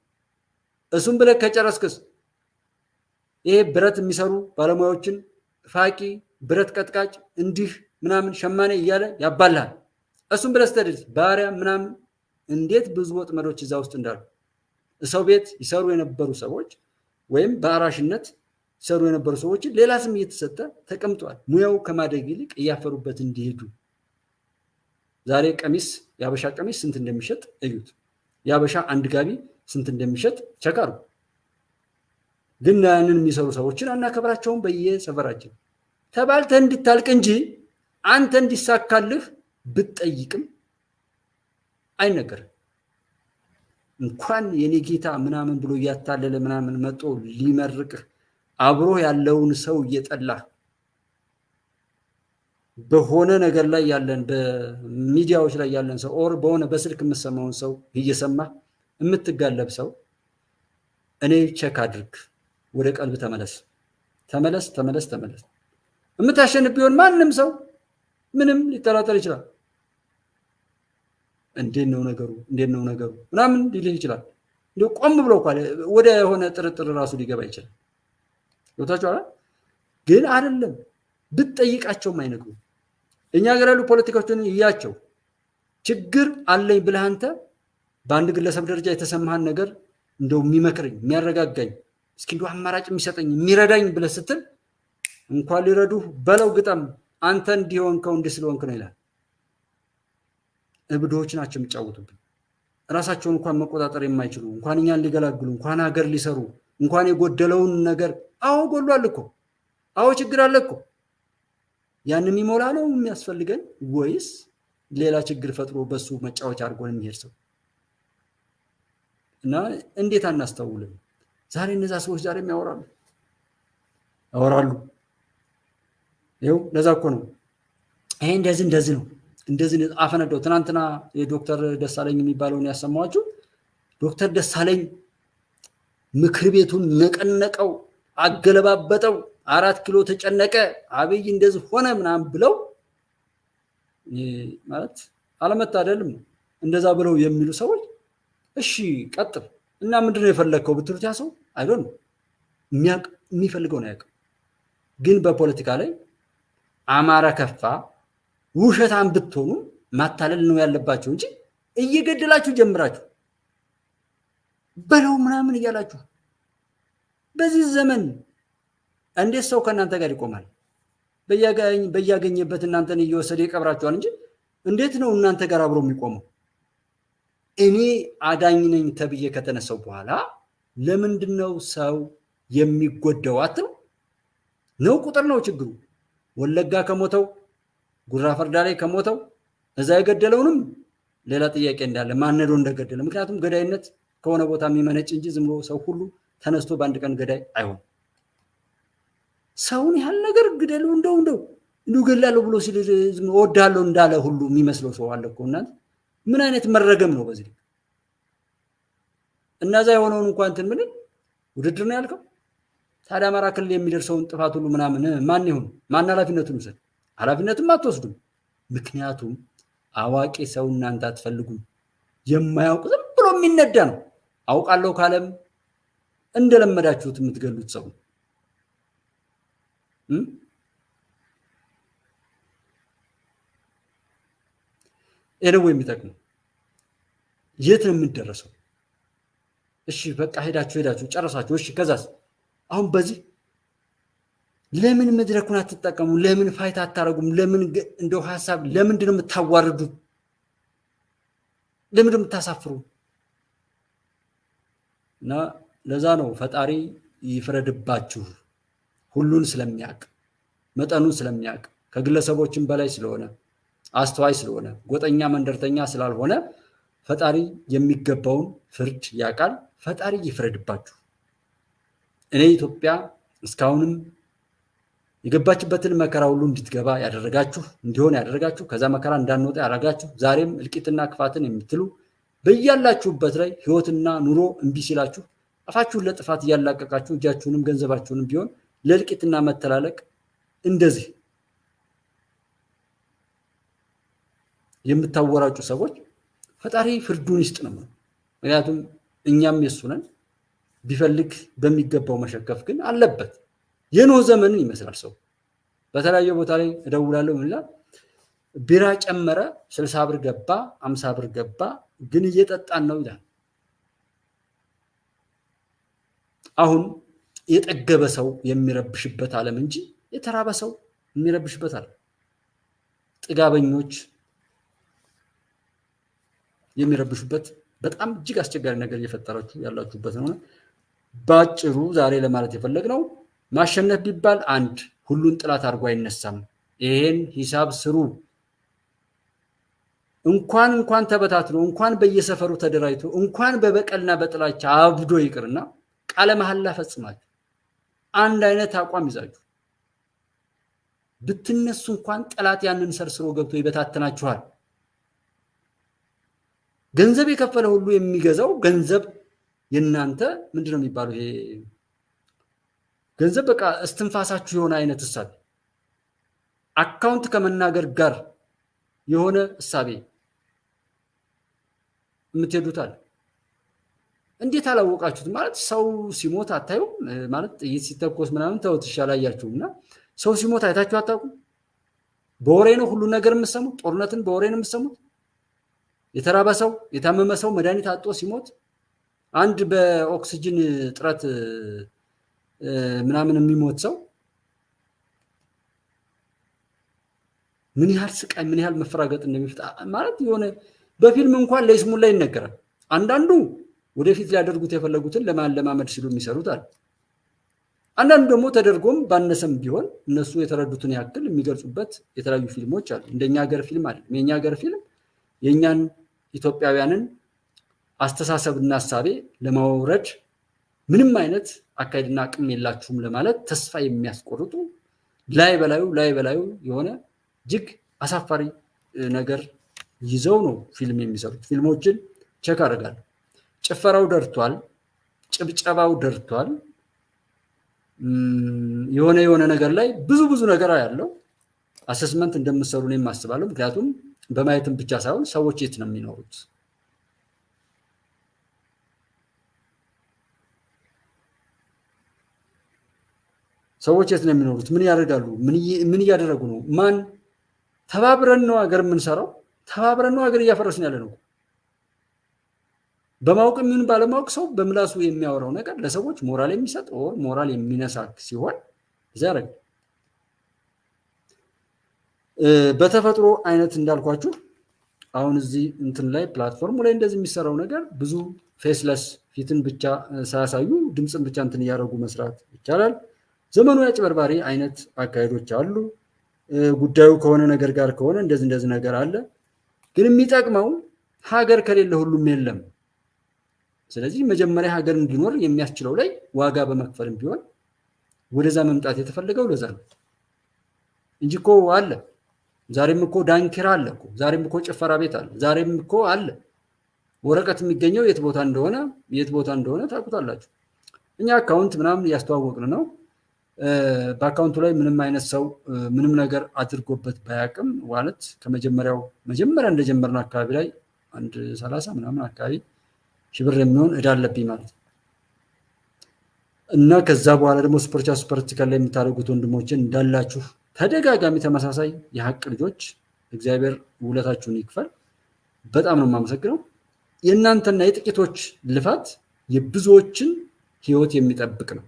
Speaker 1: እሱም ብለህ ከጨረስክስ ይሄ ብረት የሚሰሩ ባለሙያዎችን ፋቂ፣ ብረት ቀጥቃጭ፣ እንዲህ ምናምን ሸማኔ እያለ ያባልሃል። እሱም ብለህ ስትሄድ ባሪያ ምናምን እንዴት ብዙ ወጥመዶች እዛ ውስጥ እንዳሉ ሰው ቤት ይሰሩ የነበሩ ሰዎች ወይም በአራሽነት ይሰሩ የነበሩ ሰዎች ሌላ ስም እየተሰጠ ተቀምጧል። ሙያው ከማደግ ይልቅ እያፈሩበት እንዲሄዱ ዛሬ ቀሚስ የአበሻ ቀሚስ ስንት እንደሚሸጥ እዩት። የአበሻ አንድ ጋቢ ስንት እንደሚሸጥ ቸካሩ። ግን ያንን የሚሰሩ ሰዎችን አናከብራቸውም። በየሰፈራችን ተባልተ እንድታልቅ እንጂ አንተ እንዲሳካልህ ብትጠይቅም አይነገርም። እንኳን የኔ ጌታ ምናምን ብሎ እያታለለ ምናምን መጦ ሊመርቅህ አብሮ ያለውን ሰው እየጠላ በሆነ ነገር ላይ ያለን በሚዲያዎች ላይ ያለን ሰው ኦር በሆነ በስልክ የምሰማውን ሰው እየሰማ የምትጋለብ ሰው እኔ ቼክ አድርግ፣ ወደ ቀልብ ተመለስ። የምታሸንፍ ቢሆን ማንም ሰው ምንም ሊጠራጠር ይችላል። እንዴት ነው ነገሩ ምናምን ሊልህ ይችላል። እንዴ ቆም ብሎ ወደ የሆነ ጥርጥር ራሱ ሊገባ ይችላል። ወታችኋል። ግን አይደለም ብትጠይቃቸውም አይነግሩም። እኛ ሀገር ያሉ ፖለቲካዎችን እያቸው ችግር አለኝ ብለህ አንተ በአንድ ግለሰብ ደረጃ የተሰማህን ነገር እንደው የሚመክረኝ የሚያረጋጋኝ እስኪ እንደው አማራጭ የሚሰጠኝ የሚረዳኝ ብለህ ስትል እንኳን ሊረዱህ በለው ግጠም አንተ እንዲሆንከው እንዲስለሆንክ ነው ይላል። እብዶች ናቸው የሚጫወቱብን። ራሳቸውን እንኳን መቆጣጠር የማይችሉ እንኳን እኛን ሊገላግሉ እንኳን ሀገር ሊሰሩ እንኳን የጎደለውን ነገር አዎ ጎሏል እኮ አዎ ችግር አለ እኮ ያን የሚሞላ ነው የሚያስፈልገን ወይስ ሌላ ችግር ፈጥሮ በሱ መጫወቻ አድርጎን የሚሄድ ሰው? እና እንዴት አናስተውልም? ዛሬ እነዛ ሰዎች ዛሬም ያወራሉ። ይኸው ለዛ እኮ ነው ይሄ እንደዚህ ነው አፈነደው። ትናንትና የዶክተር ደሳለኝ የሚባለውን ያሰማዋችሁ። ዶክተር ደሳለኝ ምክር ቤቱን ነቀነቀው፣ አገለባበጠው፣ 4 ኪሎ ተጨነቀ፣ አብይ እንደዚህ ሆነ ምናምን ብለው ማለት አለመታደልም እንደዛ ብለው የሚሉ ሰዎች እሺ ቀጥል እና ምንድነው የፈለከው ብትሉት ያ ሰው አይዶን የሚፈልገው ነው ያውቀው። ግን በፖለቲካ ላይ አማራ ከፋ ውሸታም ብትሆኑ ማታለል ነው ያለባችሁ እንጂ እየገደላችሁ ጀምራችሁ በለው ምናምን እያላችሁ በዚህ ዘመን እንዴት ሰው ከእናንተ ጋር ይቆማል? በያገኘበት እናንተን እየወሰደ ይቀብራችኋል እንጂ እንዴት ነው እናንተ ጋር አብሮ የሚቆመው? እኔ አዳኝ ነኝ ተብዬ ከተነሳው በኋላ ለምንድነው ሰው የሚጎዳው? አትሉ ነው ቁጥር ነው ችግሩ። ወለጋ ከሞተው ጉራ ፈርዳ ላይ ከሞተው እዛ የገደለውንም ሌላ ጥያቄ እንዳለ ማንነዶ እንደገደለ። ምክንያቱም ገዳይነት ከሆነ ቦታ የሚመነጭ እንጂ ዝም ብሎ ሰው ሁሉ ተነስቶ በአንድ ቀን ገዳይ አይሆን። ሰውን ያህል ነገር ግደሉ እንደው ገላለሁ ብሎ ሲል ወዳለው እንዳለ ሁሉ የሚመስለው ሰው አለ እኮ። እናንተ ምን አይነት መረገም ነው በዚህ? እናዛ የሆነውን እንኳን እንትን ምን ውድድር ነው ያልከው? ታዲያ አማራ ክልል የሚደርሰውን ጥፋት ሁሉ ምናምን ማን ይሁን? ማን ኃላፊነቱን ይወስድ? ኃላፊነቱም አትወስዱም። ምክንያቱም አዋቂ ሰው እናንተ አትፈልጉም። የማያውቅ ዝም ብሎ የሚነዳ ነው። አውቃለሁ ካለም እንደለመዳችሁት የምትገሉት ሰው እነው የሚጠቅመው የት ነው የምንደርሰው? እሺ በቃ ሄዳችሁ ጨረሳችሁ። እሺ ከዛስ? አሁን በዚህ ለምን መድረኩን አትጠቀሙ? ለምን ፋይት አታረጉም? ለምን እንደው ሐሳብ ለምንድን ነው የምታዋርዱ? ለምንድን ነው የምታሳፍሩ? እና ለዛ ነው ፈጣሪ ይፍረድባችሁ። ሁሉን ስለሚያውቅ መጠኑን ስለሚያውቅ ከግለሰቦችም በላይ ስለሆነ አስተዋይ ስለሆነ ጎጠኛ መንደርተኛ ስላልሆነ ፈጣሪ የሚገባውን ፍርድ ያውቃል። ፈጣሪ ይፍረድባችሁ። እኔ ኢትዮጵያ እስካሁንም የገባችበትን መከራ ሁሉ እንድትገባ ያደረጋችሁ እንዲሆን ያደረጋችሁ ከዛ መከራ እንዳንወጣ ያደረጋችሁ ዛሬም እልቂትና ክፋትን የምትሉ በእያላችሁበት ላይ ህይወትና ኑሮ እምቢ ሲላችሁ አፋችሁን ለጥፋት እያላቀቃችሁ እጃችሁንም ገንዘባችሁንም ቢሆን ለእልቂትና መተላለቅ እንደዚህ የምታወራጩ ሰዎች ፈጣሪ ፍርዱን ይስጥ ነው። ምክንያቱም እኛም የሱ ነን። ቢፈልግ በሚገባው መሸከፍ ግን አለበት። የኖህ ዘመንን ይመስላል። ሰው በተለያየ ቦታ ላይ እደውላለሁ ምን ይላል? ቢራ ጨመረ 60 ብር ገባ 50 ብር ገባ ግን እየጠጣን ነው ይላል። አሁን የጠገበ ሰው የሚረብሽበት ዓለም እንጂ የተራበ ሰው የሚረብሽበት ዓለም። ጥጋበኞች የሚረብሹበት በጣም እጅግ አስቸጋሪ ነገር እየፈጠራችሁ ያላችሁበት ነው። ባጭሩ ዛሬ ለማለት የፈለግነው ማሸነፍ ቢባል አንድ ሁሉን ጥላት አድርጎ አይነሳም። ይሄን ሂሳብ ስሩ። እንኳን ተበታትሎ እንኳን በየሰፈሩ ተደራጅቶ እንኳን በበቀልና በጥላቻ አብዶ ይቅርና ቃለ መሐላ ፈጽማችሁ አንድ አይነት አቋም ይዛችሁ ብትነሱ እንኳን ጠላት ያንን ሰርስሮ ገብቶ ይበታተናችኋል። ገንዘብ የከፈለ ሁሉ የሚገዛው ገንዘብ የናንተ ምንድነው የሚባለው? ይሄ ገንዘብ በቃ እስትንፋሳችሁ የሆነ አይነት እሳቤ አካውንት ከመናገር ጋር የሆነ እሳቤ የምትሄዱታል። እንዴት አላወቃችሁት? ማለት ሰው ሲሞት አታዩም? ማለት ጥይት ሲተኮስ ምናምን ተውት ይሻላያችሁና ሰው ሲሞት አይታችሁ አታውቁም? በወሬ ነው ሁሉ ነገር የምትሰሙት። ጦርነትን በወሬ ነው የምትሰሙት። የተራበ ሰው የታመመ ሰው መድኃኒት አጥቶ ሲሞት አንድ በኦክሲጅን ጥረት ምናምን የሚሞት ሰው ምን ያህል ስቃይ ምን ያህል መፈራገጥ እንደሚፈታ ማለት የሆነ በፊልም እንኳን ለይስሙላ ይነገራል። አንዳንዱ ወደፊት ሊያደርጉት የፈለጉትን ለማለማመድ ሲሉ የሚሰሩት አለ። አንዳንዱ ደግሞ ተደርጎም ባነሰም ቢሆን እነሱ የተረዱትን ያክል የሚገልጹበት የተለያዩ ፊልሞች አሉ። እንደኛ ሀገር ፊልም አለ። የኛ ሀገር ፊልም የኛን ኢትዮጵያውያንን አስተሳሰብና ሐሳቤ ለማውረድ ምንም አይነት አካይድና አቅም የላችሁም ለማለት ተስፋ የሚያስቆርጡ ላይ በላዩ የሆነ እጅግ አሳፋሪ ነገር ይዘው ነው ፊልም የሚሰሩት። ፊልሞችን ቼክ አደርጋለሁ። ጭፈራው ደርቷል፣ ጭብጨባው ደርቷል። የሆነ ነገር ላይ ብዙ ነገር ያለው አሰስመንት እንደምትሰሩ ነው የማስባለው። ምክንያቱም በማየትም ብቻ ሳይሆን ሰዎች የት ነው የሚኖሩት? ሰዎች የት ነው የሚኖሩት? ምን ያደርጋሉ? ምን እያደረጉ ነው? ማን ተባብረን ነው ሀገር የምንሰራው? ተባብረን ነው ሀገር እያፈረስን ያለ ነው። በማወቅ ምን ባለማወቅ ሰው በምላሱ የሚያወራው ነገር ለሰዎች ሞራል የሚሰጥ ሞራል የሚነሳ ሲሆን በተፈጥሮ አይነት እንዳልኳችሁ አሁን እዚህ እንትን ላይ ፕላትፎርሙ ላይ እንደዚህ የሚሰራው ነገር ብዙ ፌስለስ ፊትን ብቻ ሳያሳዩ ድምፅን ብቻ እንትን እያደረጉ መስራት ይቻላል። ዘመኑ ያጭበርባሪ አይነት አካሄዶች አሉ። ጉዳዩ ከሆነ ነገር ጋር ከሆነ እንደዚህ ነገር አለ። ግን የሚጠቅመው ሀገር ከሌለ ሁሉም የለም። ስለዚህ መጀመሪያ ሀገር እንዲኖር የሚያስችለው ላይ ዋጋ በመክፈልም ቢሆን ወደዛ መምጣት የተፈለገው ለዛ ነው እንጂ እኮ አለ። ዛሬም እኮ ዳንኪራ አለ እኮ፣ ዛሬም እኮ ጭፈራ ቤት አለ፣ ዛሬም እኮ አለ። ወረቀት የሚገኘው የት ቦታ እንደሆነ ታውቁታላችሁ። እኛ አካውንት ምናምን እያስተዋወቅን ነው። በአካውንቱ ላይ ምንም አይነት ሰው ምንም ነገር አድርጎበት ባያቅም ማለት መጀመሪያ እንደጀመርነው አካባቢ ላይ አንድ 30 ምናምን አካባቢ ሺህ ብር የሚሆን እዳ አለብኝ ማለት ነው። እና ከዛ በኋላ ደግሞ ሱፐርቲካል ላይ የምታደርጉት ወንድሞችን እንዳላችሁ ተደጋጋሚ ተመሳሳይ የሀቅ ልጆች እግዚአብሔር ውለታችሁን ይክፈል። በጣም ነው የማመሰግነው። የእናንተና የጥቂቶች ልፋት የብዙዎችን ህይወት የሚጠብቅ ነው።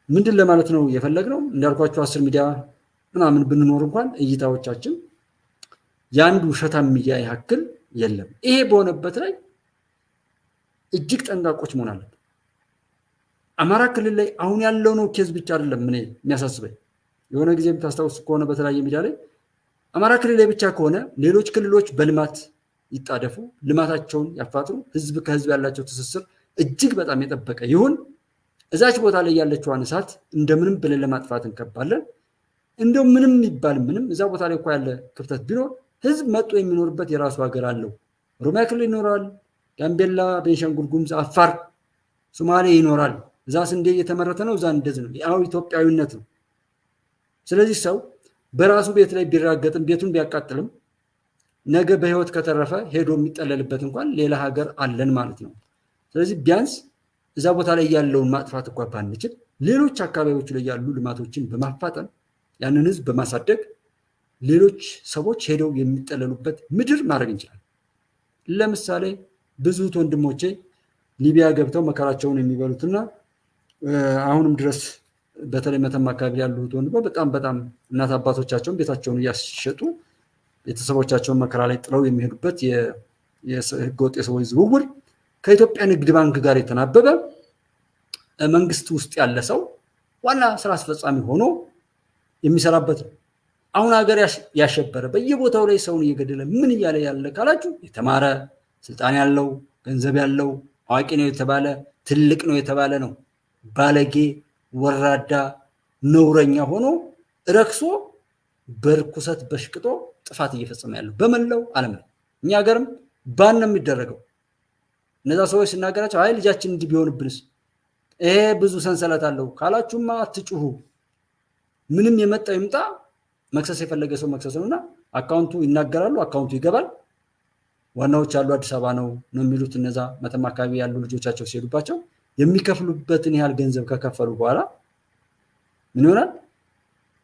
Speaker 1: ምንድን ለማለት ነው የፈለግነው? እንዳልኳችሁ 10 ሚዲያ ምናምን ብንኖር እንኳን እይታዎቻችን ያንዱ ውሸታም ሚዲያ ያክል የለም። ይሄ በሆነበት ላይ እጅግ ጠንቃቆች መሆን አለብን። አማራ ክልል ላይ አሁን ያለው ነው ኬዝ ብቻ አይደለም ምን የሚያሳስበኝ። የሆነ ጊዜ የምታስታውሱ ከሆነ በተለያየ ሚዲያ ላይ አማራ ክልል ላይ ብቻ ከሆነ ሌሎች ክልሎች በልማት ይጣደፉ፣ ልማታቸውን ያፋጥሩ፣ ህዝብ ከህዝብ ያላቸው ትስስር እጅግ በጣም የጠበቀ ይሁን። እዛች ቦታ ላይ ያለችዋን እሳት እንደምንም ብለን ለማጥፋት እንከባለን። እንደው ምንም ይባል ምንም እዛ ቦታ ላይ እንኳን ያለ ክፍተት ቢኖር ህዝብ መጥቶ የሚኖርበት የራሱ ሀገር አለው። ኦሮሚያ ክልል ይኖራል፣ ጋምቤላ፣ ቤንሻንጉል ጉሙዝ፣ አፋር፣ ሶማሌ ይኖራል። እዛ ስንዴ እየተመረተ ነው፣ እዛ እንደዚህ ነው። ያው ኢትዮጵያዊነት ነው። ስለዚህ ሰው በራሱ ቤት ላይ ቢራገጥም ቤቱን ቢያቃጥልም ነገ በህይወት ከተረፈ ሄዶ የሚጠለልበት እንኳን ሌላ ሀገር አለን ማለት ነው። ስለዚህ ቢያንስ እዛ ቦታ ላይ ያለውን ማጥፋት እንኳን ባንችል ሌሎች አካባቢዎች ላይ ያሉ ልማቶችን በማፋጠን ያንን ህዝብ በማሳደግ ሌሎች ሰዎች ሄደው የሚጠለሉበት ምድር ማድረግ እንችላለን። ለምሳሌ ብዙ ወንድሞቼ ሊቢያ ገብተው መከራቸውን የሚበሉትና አሁንም ድረስ በተለይ መተማ አካባቢ ያሉት ወንድሞች በጣም እናት አባቶቻቸውን ቤታቸውን እያሸጡ ቤተሰቦቻቸውን መከራ ላይ ጥለው የሚሄዱበት የህገወጥ የሰዎች ዝውውር ከኢትዮጵያ ንግድ ባንክ ጋር የተናበበ መንግስት ውስጥ ያለ ሰው ዋና ስራ አስፈጻሚ ሆኖ የሚሰራበት ነው። አሁን ሀገር ያሸበረ በየቦታው ላይ ሰውን እየገደለ ምን እያለ ያለ ካላችሁ የተማረ ስልጣን ያለው ገንዘብ ያለው አዋቂ ነው የተባለ ትልቅ ነው የተባለ ነው ባለጌ ወራዳ ነውረኛ ሆኖ ረክሶ በርኩሰት በሽቅጦ ጥፋት እየፈጸመ ያለው በመላው ዓለም ነው። እኛ ሀገርም ባን ነው የሚደረገው። እነዛ ሰዎች ሲናገራቸው አይ ልጃችን እንዲህ ቢሆንብንስ ይሄ ብዙ ሰንሰለት አለው ካላችሁማ አትጩሁ። ምንም የመጣ ይምጣ መክሰስ የፈለገ ሰው መክሰስ ነውና አካውንቱ ይናገራሉ፣ አካውንቱ ይገባል። ዋናዎች ያሉ አዲስ አበባ ነው የሚሉት እነዛ መተማ አካባቢ ያሉ ልጆቻቸው ሲሄዱባቸው የሚከፍሉበትን ያህል ገንዘብ ከከፈሉ በኋላ ምን ይሆናል?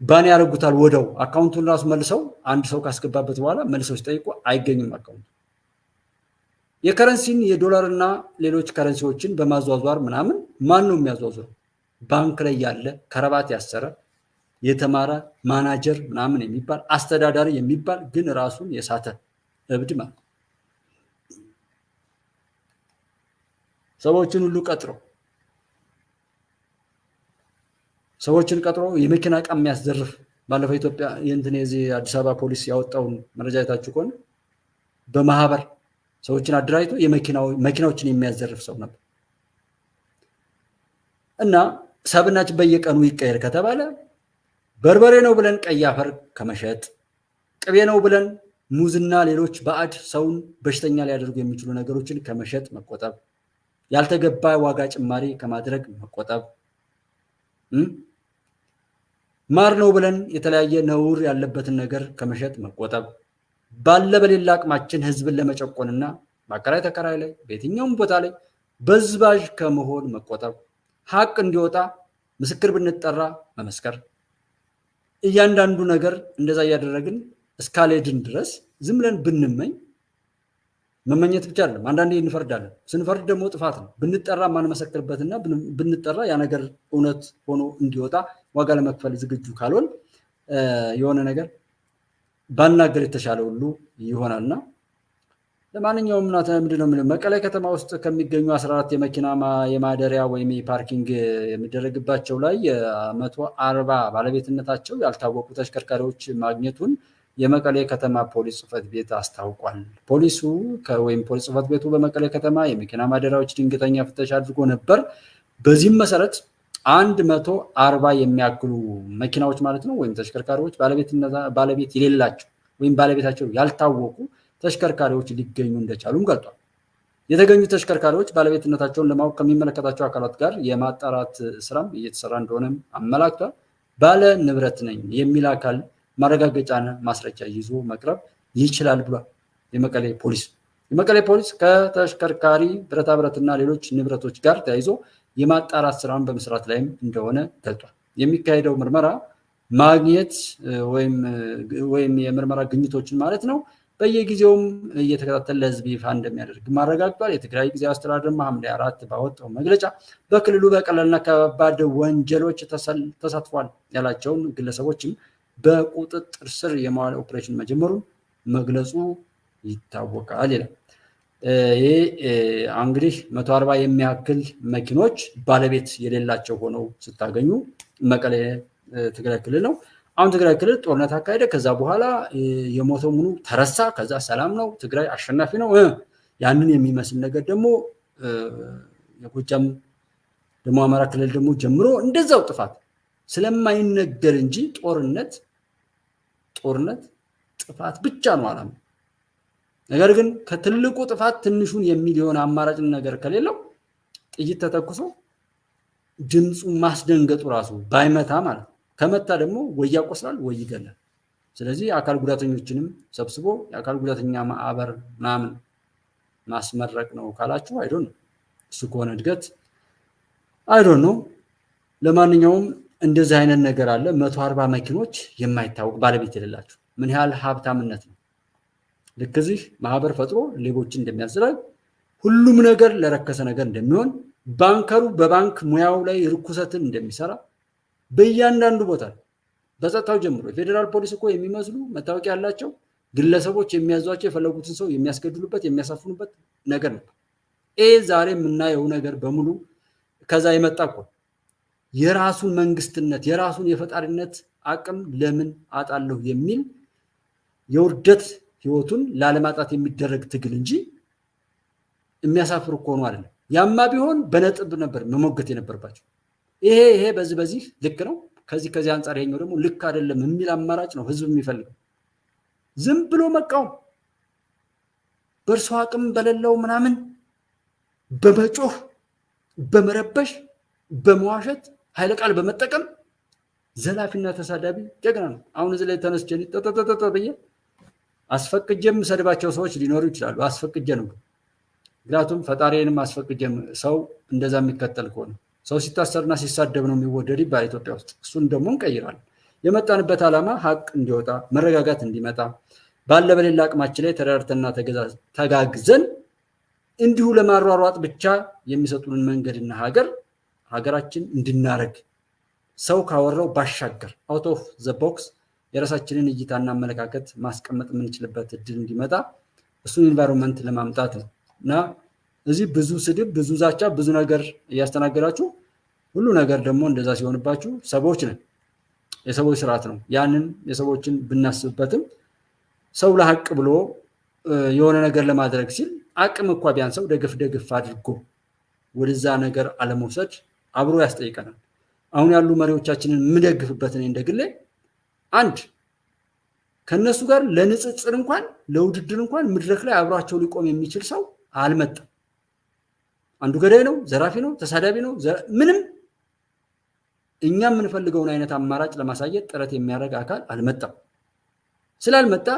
Speaker 1: ባን ያደርጉታል። ወደው አካውንቱን ራሱ መልሰው አንድ ሰው ካስገባበት በኋላ መልሰው ሲጠይቁ አይገኝም አካውንቱ። የከረንሲን የዶላርና ሌሎች ከረንሲዎችን በማዟዟር ምናምን ማን ነው የሚያዟዟረው? ባንክ ላይ ያለ ከረባት ያሰረ የተማረ ማናጀር ምናምን የሚባል አስተዳዳሪ የሚባል ግን ራሱን የሳተ እብድ ማለት ሰዎችን ሁሉ ቀጥሮ የመኪና ዕቃ የሚያስዘርፍ ባለፈው ኢትዮጵያ የዚህ አዲስ አበባ ፖሊስ ያወጣውን መረጃ አይታችሁ ከሆነ በማህበር ሰዎችን አድራይቶ መኪናዎችን የሚያዘርፍ ሰው ነበር። እና ሰብናችን በየቀኑ ይቀየር ከተባለ በርበሬ ነው ብለን ቀይ አፈር ከመሸጥ ቅቤ ነው ብለን ሙዝና ሌሎች ባዕድ ሰውን በሽተኛ ሊያደርጉ የሚችሉ ነገሮችን ከመሸጥ መቆጠብ፣ ያልተገባ ዋጋ ጭማሪ ከማድረግ መቆጠብ፣ ማር ነው ብለን የተለያየ ነውር ያለበትን ነገር ከመሸጥ መቆጠብ፣ ባለ በሌላ አቅማችን ህዝብን ለመጨቆንና ማከራይ ተከራይ ላይ በየትኛውም ቦታ ላይ በዝባዥ ከመሆን መቆጠብ፣ ሀቅ እንዲወጣ ምስክር ብንጠራ መመስከር። እያንዳንዱ ነገር እንደዛ እያደረግን እስካሌድን ድረስ ዝም ብለን ብንመኝ መመኘት ብቻ አይደለም። አንዳንዴ እንፈርዳለን። ስንፈርድ ደግሞ ጥፋት ነው። ብንጠራ ማንመሰክርበትና ብንጠራ ያ ነገር እውነት ሆኖ እንዲወጣ ዋጋ ለመክፈል ዝግጁ ካልሆን የሆነ ነገር ባናገር የተሻለ ሁሉ ይሆናልና ለማንኛውም ምንድነው መቀሌ ከተማ ውስጥ ከሚገኙ 14 የመኪና የማደሪያ ወይም የፓርኪንግ የሚደረግባቸው ላይ 140 ባለቤትነታቸው ያልታወቁ ተሽከርካሪዎች ማግኘቱን የመቀሌ ከተማ ፖሊስ ጽሕፈት ቤት አስታውቋል። ፖሊስ ጽሕፈት ቤቱ በመቀሌ ከተማ የመኪና ማደሪያዎች ድንገተኛ ፍተሻ አድርጎ ነበር። በዚህም መሰረት 140 የሚያክሉ መኪናዎች ማለት ነው ወይም ተሽከርካሪዎች ባለቤት የሌላቸው ወይም ባለቤታቸው ያልታወቁ ተሽከርካሪዎች ሊገኙ እንደቻሉም ገልጧል። የተገኙ ተሽከርካሪዎች ባለቤትነታቸውን ለማወቅ ከሚመለከታቸው አካላት ጋር የማጣራት ስራም እየተሰራ እንደሆነም አመላክቷል። ባለ ንብረት ነኝ የሚል አካል ማረጋገጫና ማስረጃ ይዞ መቅረብ ይችላል ብሏል የመቀሌ ፖሊስ ከተሽከርካሪ ብረታብረትና ሌሎች ንብረቶች ጋር ተያይዞ የማጣራት ስራን በመስራት ላይም እንደሆነ ገልጧል። የሚካሄደው ምርመራ ማግኘት ወይም የምርመራ ግኝቶችን ማለት ነው በየጊዜውም እየተከታተለ ለህዝብ ይፋ እንደሚያደርግ ማረጋግጧል። የትግራይ ጊዜያዊ አስተዳደር ሐምሌ 4 ባወጣው መግለጫ በክልሉ በቀላልና ከባድ ወንጀሎች ተሳትፏል ያላቸውን ግለሰቦችም በቁጥጥር ስር የማዋል ኦፕሬሽን መጀመሩን መግለጹ ይታወቃል ይላል። ይሄ እንግዲህ 140 የሚያክል መኪኖች ባለቤት የሌላቸው ሆነው ስታገኙ መቀሌ ትግራይ ክልል ነው። አሁን ትግራይ ክልል ጦርነት አካሄደ። ከዛ በኋላ የሞተው ምኑ ተረሳ። ከዛ ሰላም ነው፣ ትግራይ አሸናፊ ነው። ያንን የሚመስል ነገር ደግሞ የጎጃም ደግሞ አማራ ክልል ደግሞ ጀምሮ እንደዛው ጥፋት ስለማይነገር እንጂ ጦርነት ጥፋት ብቻ ነው አላማ። ነገር ግን ከትልቁ ጥፋት ትንሹን የሚል የሆነ አማራጭ ነገር ከሌለው ጥይት ተተኩሶ ድምፁ ማስደንገጡ ራሱ ባይመታ ማለት ከመታ ደግሞ ወይ ያቆስላል ወይ ይገላል። ስለዚህ አካል ጉዳተኞችንም ሰብስቦ የአካል ጉዳተኛ ማህበር ምናምን ማስመረቅ ነው ካላችሁ አይዶን እሱ ከሆነ እድገት አይዶን ነው። ለማንኛውም እንደዚህ አይነት ነገር አለ። 140 መኪኖች የማይታወቅ ባለቤት የሌላቸው ምን ያህል ሀብታምነት ነው። ለከዚህ ማህበር ፈጥሮ ሌቦችን እንደሚያዘራግ ሁሉም ነገር ለረከሰ ነገር እንደሚሆን ባንከሩ በባንክ ሙያው ላይ ርኩሰትን እንደሚሰራ በእያንዳንዱ ቦታ በጸጥታው ጀምሮ ፌደራል ፖሊስ እኮ የሚመስሉ መታወቂያ ያላቸው ግለሰቦች የሚያዟቸው የፈለጉትን ሰው የሚያስገድሉበት የሚያሳፍኑበት ነገር ነው። ዛሬ የምናየው ነገር በሙሉ ከዛ የመጣ እኮ የራሱን መንግስትነት የራሱን የፈጣሪነት አቅም ለምን አጣለሁ የሚል የውርደት ህይወቱን ላለማጣት የሚደረግ ትግል እንጂ የሚያሳፍር እኮ ነው አይደለም። ያማ ቢሆን በነጥብ ነበር መሞገት የነበረባቸው። ይሄ በዚህ ልክ ነው፣ ከዚህ አንፃር ይሄኛው ደግሞ ልክ አይደለም የሚል አማራጭ ነው ህዝብ የሚፈልገው። ዝም ብሎ መቃወም በእርሱ አቅም በሌለው ምናምን በመጮህ በመረበሽ በመዋሸት ኃይለ ቃል በመጠቀም ዘላፊና ተሳዳቢ ጀግና ነው። አሁን እዚህ ላይ ተነስቼ ተተተተ በየ አስፈቅጀም ሰድባቸው ሰዎች ሊኖሩ ይችላሉ። አስፈቅጀ ነው ምክንያቱም ፈጣሪንም አስፈቅጀም ሰው እንደዛ የሚከተል ከሆነ ሰው ሲታሰርና ሲሳደብ ነው የሚወደድ ይባል ኢትዮጵያ ውስጥ። እሱን ደግሞ እንቀይራለን። የመጣንበት ዓላማ ሀቅ እንዲወጣ መረጋጋት እንዲመጣ ባለ በሌላ አቅማችን ላይ ተራርተና ተጋግዘን እንዲሁ ለማሯሯጥ ብቻ የሚሰጡንን መንገድና ሀገራችን እንድናረግ ሰው ካወራው ባሻገር አውት ኦፍ ዘ ቦክስ የራሳችንን እይታና አመለካከት ማስቀመጥ የምንችልበት እድል እንዲመጣ እሱን ኢንቫይሮንመንት ለማምጣት ነው እና እዚህ ብዙ ስድብ ብዙ ዛቻ ብዙ ነገር እያስተናገዳችሁ ሁሉ ነገር ደግሞ እንደዛ ሲሆንባችሁ ሰዎች ነን። የሰዎች ስርዓት ነው። ያንን የሰዎችን ብናስብበትም ሰው ለሐቅ ብሎ የሆነ ነገር ለማድረግ ሲል አቅም እንኳን ቢያንሰው ደግፍ አድርጎ ወደዛ ነገር አለመውሰድ አብሮ ያስጠይቀናል። አሁን ያሉ መሪዎቻችንን ምደግፍበት እኔ እንደግሌ አንድ ከነሱ ጋር ለንጽጽር እንኳን ለውድድር እንኳን መድረክ ላይ አብሯቸው ሊቆም የሚችል ሰው አልመጣም። አንዱ ገዳይ ነው፣ ዘራፊ ነው፣ ተሳዳቢ ነው፣ ምንም እኛ የምንፈልገውን አይነት አማራጭ ለማሳየት ጥረት የሚያደርግ አካል አልመጣም። ስላልመጣ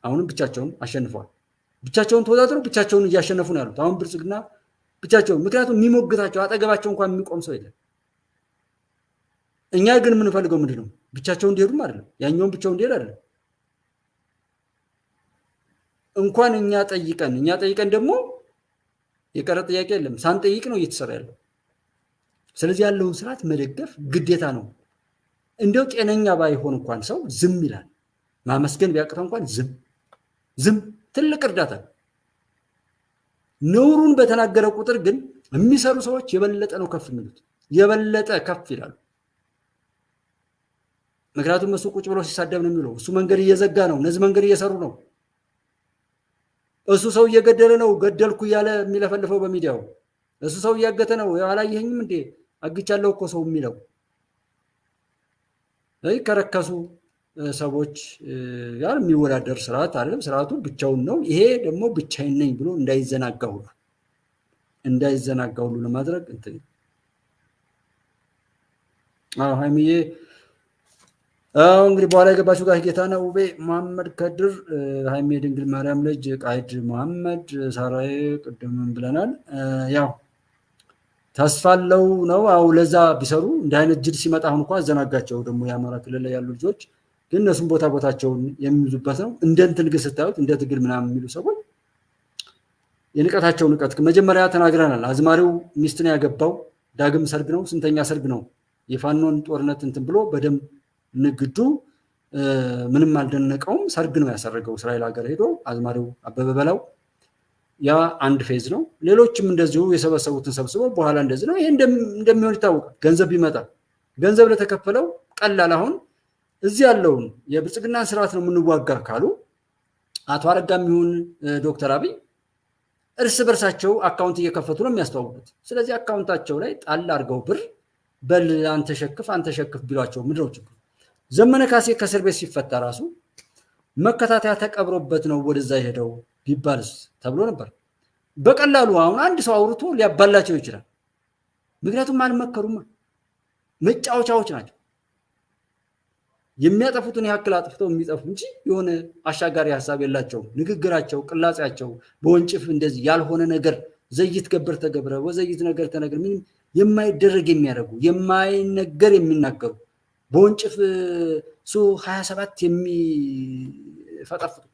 Speaker 1: አሁንም ብቻቸውን አሸንፈዋል። ብቻቸውን ተወዳድረው ብቻቸውን እያሸነፉ ነው ያሉት። አሁን ብልጽግና ብቻቸውን ምክንያቱም የሚሞግታቸው አጠገባቸው እንኳን የሚቆም ሰው የለም። እኛ ግን የምንፈልገው ምንድነው? ብቻቸውን እንዲሄዱም አይደለም፣ ያኛውን ብቻውን እንዲሄድ አይደለም። እንኳን እኛ ጠይቀን ደግሞ የቀረ ጥያቄ የለም። ሳንጠይቅ ነው እየተሰራ ያለው። ስለዚህ ያለውን ስርዓት መደገፍ ግዴታ ነው። እንደው ጤነኛ ባይሆን እንኳን ሰው ዝም ይላል። ማመስገን ቢያቅተው እንኳን ዝም ትልቅ እርዳታ። ነውሩን በተናገረ ቁጥር ግን የሚሰሩ ሰዎች የበለጠ ነው ከፍ የሚሉት፣ የበለጠ ከፍ ይላሉ። ምክንያቱም እሱ ቁጭ ብሎ ሲሳደብ ነው የሚለው። እሱ መንገድ እየዘጋ ነው፣ እነዚህ መንገድ እየሰሩ ነው። እሱ ሰው እየገደለ ነው፣ ገደልኩ እያለ የሚለፈልፈው በሚዲያው። እሱ ሰው እያገተ ነው፣ አላየኸኝም እንዴ አግቻለሁ እኮ ሰው የሚለው። ከረከሱ ሰዎች ጋር የሚወዳደር ስርዓት አይደለም። ስርዓቱ ብቻውን ነው። ይሄ ደግሞ ብቻዬን ነኝ ብሎ እንዳይዘናጋ ሁሉ ለማድረግ እንትን ሀይሚዬ እንግዲህ በኋላ የገባችው ጋር ጌታነህ ውቤ፣ መሐመድ ከድር፣ ሀይሜ ድንግል ማርያም ልጅ፣ ቃይድ መሐመድ፣ ሳራዬ ቅድምም ብለናል። ያው ተስፋ አለው ነው። አው ለዛ ቢሰሩ እንደ አይነት ጅል ሲመጣ አሁን እንኳን አዘናጋቸው። ደግሞ የአማራ ክልል ላይ ያሉ ልጆች ግን እነሱም ቦታቸውን የሚይዙበት ነው። እንደ እንትን ግን ስታዩት እንደ ትግል ምናምን የሚሉ ሰዎች የንቀታቸው ንቀት መጀመሪያ ተናግረናል። አዝማሪው ሚስትን ያገባው ዳግም ሰርግ ነው። ስንተኛ ሰርግ ነው? የፋኖን ጦርነት እንትን ብሎ በደንብ ንግዱ ምንም አልደነቀውም። ሰርግ ነው ያሰረገው። እስራኤል ሀገር ሄዶ አዝማሪው አበበ በላው ያ አንድ ፌዝ ነው። ሌሎችም እንደዚሁ የሰበሰቡትን ሰብስበው በኋላ እንደዚህ ነው። ይሄ እንደሚሆን ይታወቃል። ገንዘብ ቢመጣ ገንዘብ ለተከፈለው ቀላል። አሁን እዚህ ያለውን የብልጽግናን ስርዓት ነው የምንዋጋ ካሉ አቶ አረጋም ይሁን ዶክተር አብይ እርስ በርሳቸው አካውንት እየከፈቱ ነው የሚያስተዋውቁት። ስለዚህ አካውንታቸው ላይ ጣል አድርገው ብር በል አንተ ሸክፍ ቢሏቸው ምንድን ነው ችግሩ? ዘመነ ካሴ ከእስር ቤት ሲፈታ ራሱ መከታተያ ተቀብሮበት ነው ወደዛ ሄደው ቢባልስ ተብሎ ነበር። በቀላሉ አሁን አንድ ሰው አውርቶ ሊያባላቸው ይችላል። ምክንያቱም አልመከሩማ፣ መጫወቻዎች ናቸው። የሚያጠፉትን ያክል አጥፍተው የሚጠፉ እንጂ የሆነ አሻጋሪ ሀሳብ የላቸውም። ንግግራቸው፣ ቅላጼያቸው በወንጭፍ እንደዚህ ያልሆነ ነገር ዘይት ገበር ተገብረ ወዘይት ነገር ተነገር ምንም የማይደረግ የሚያደርጉ የማይነገር የሚናገሩ በወንጭፍ ሱ 27 የሚፈጠፍጡ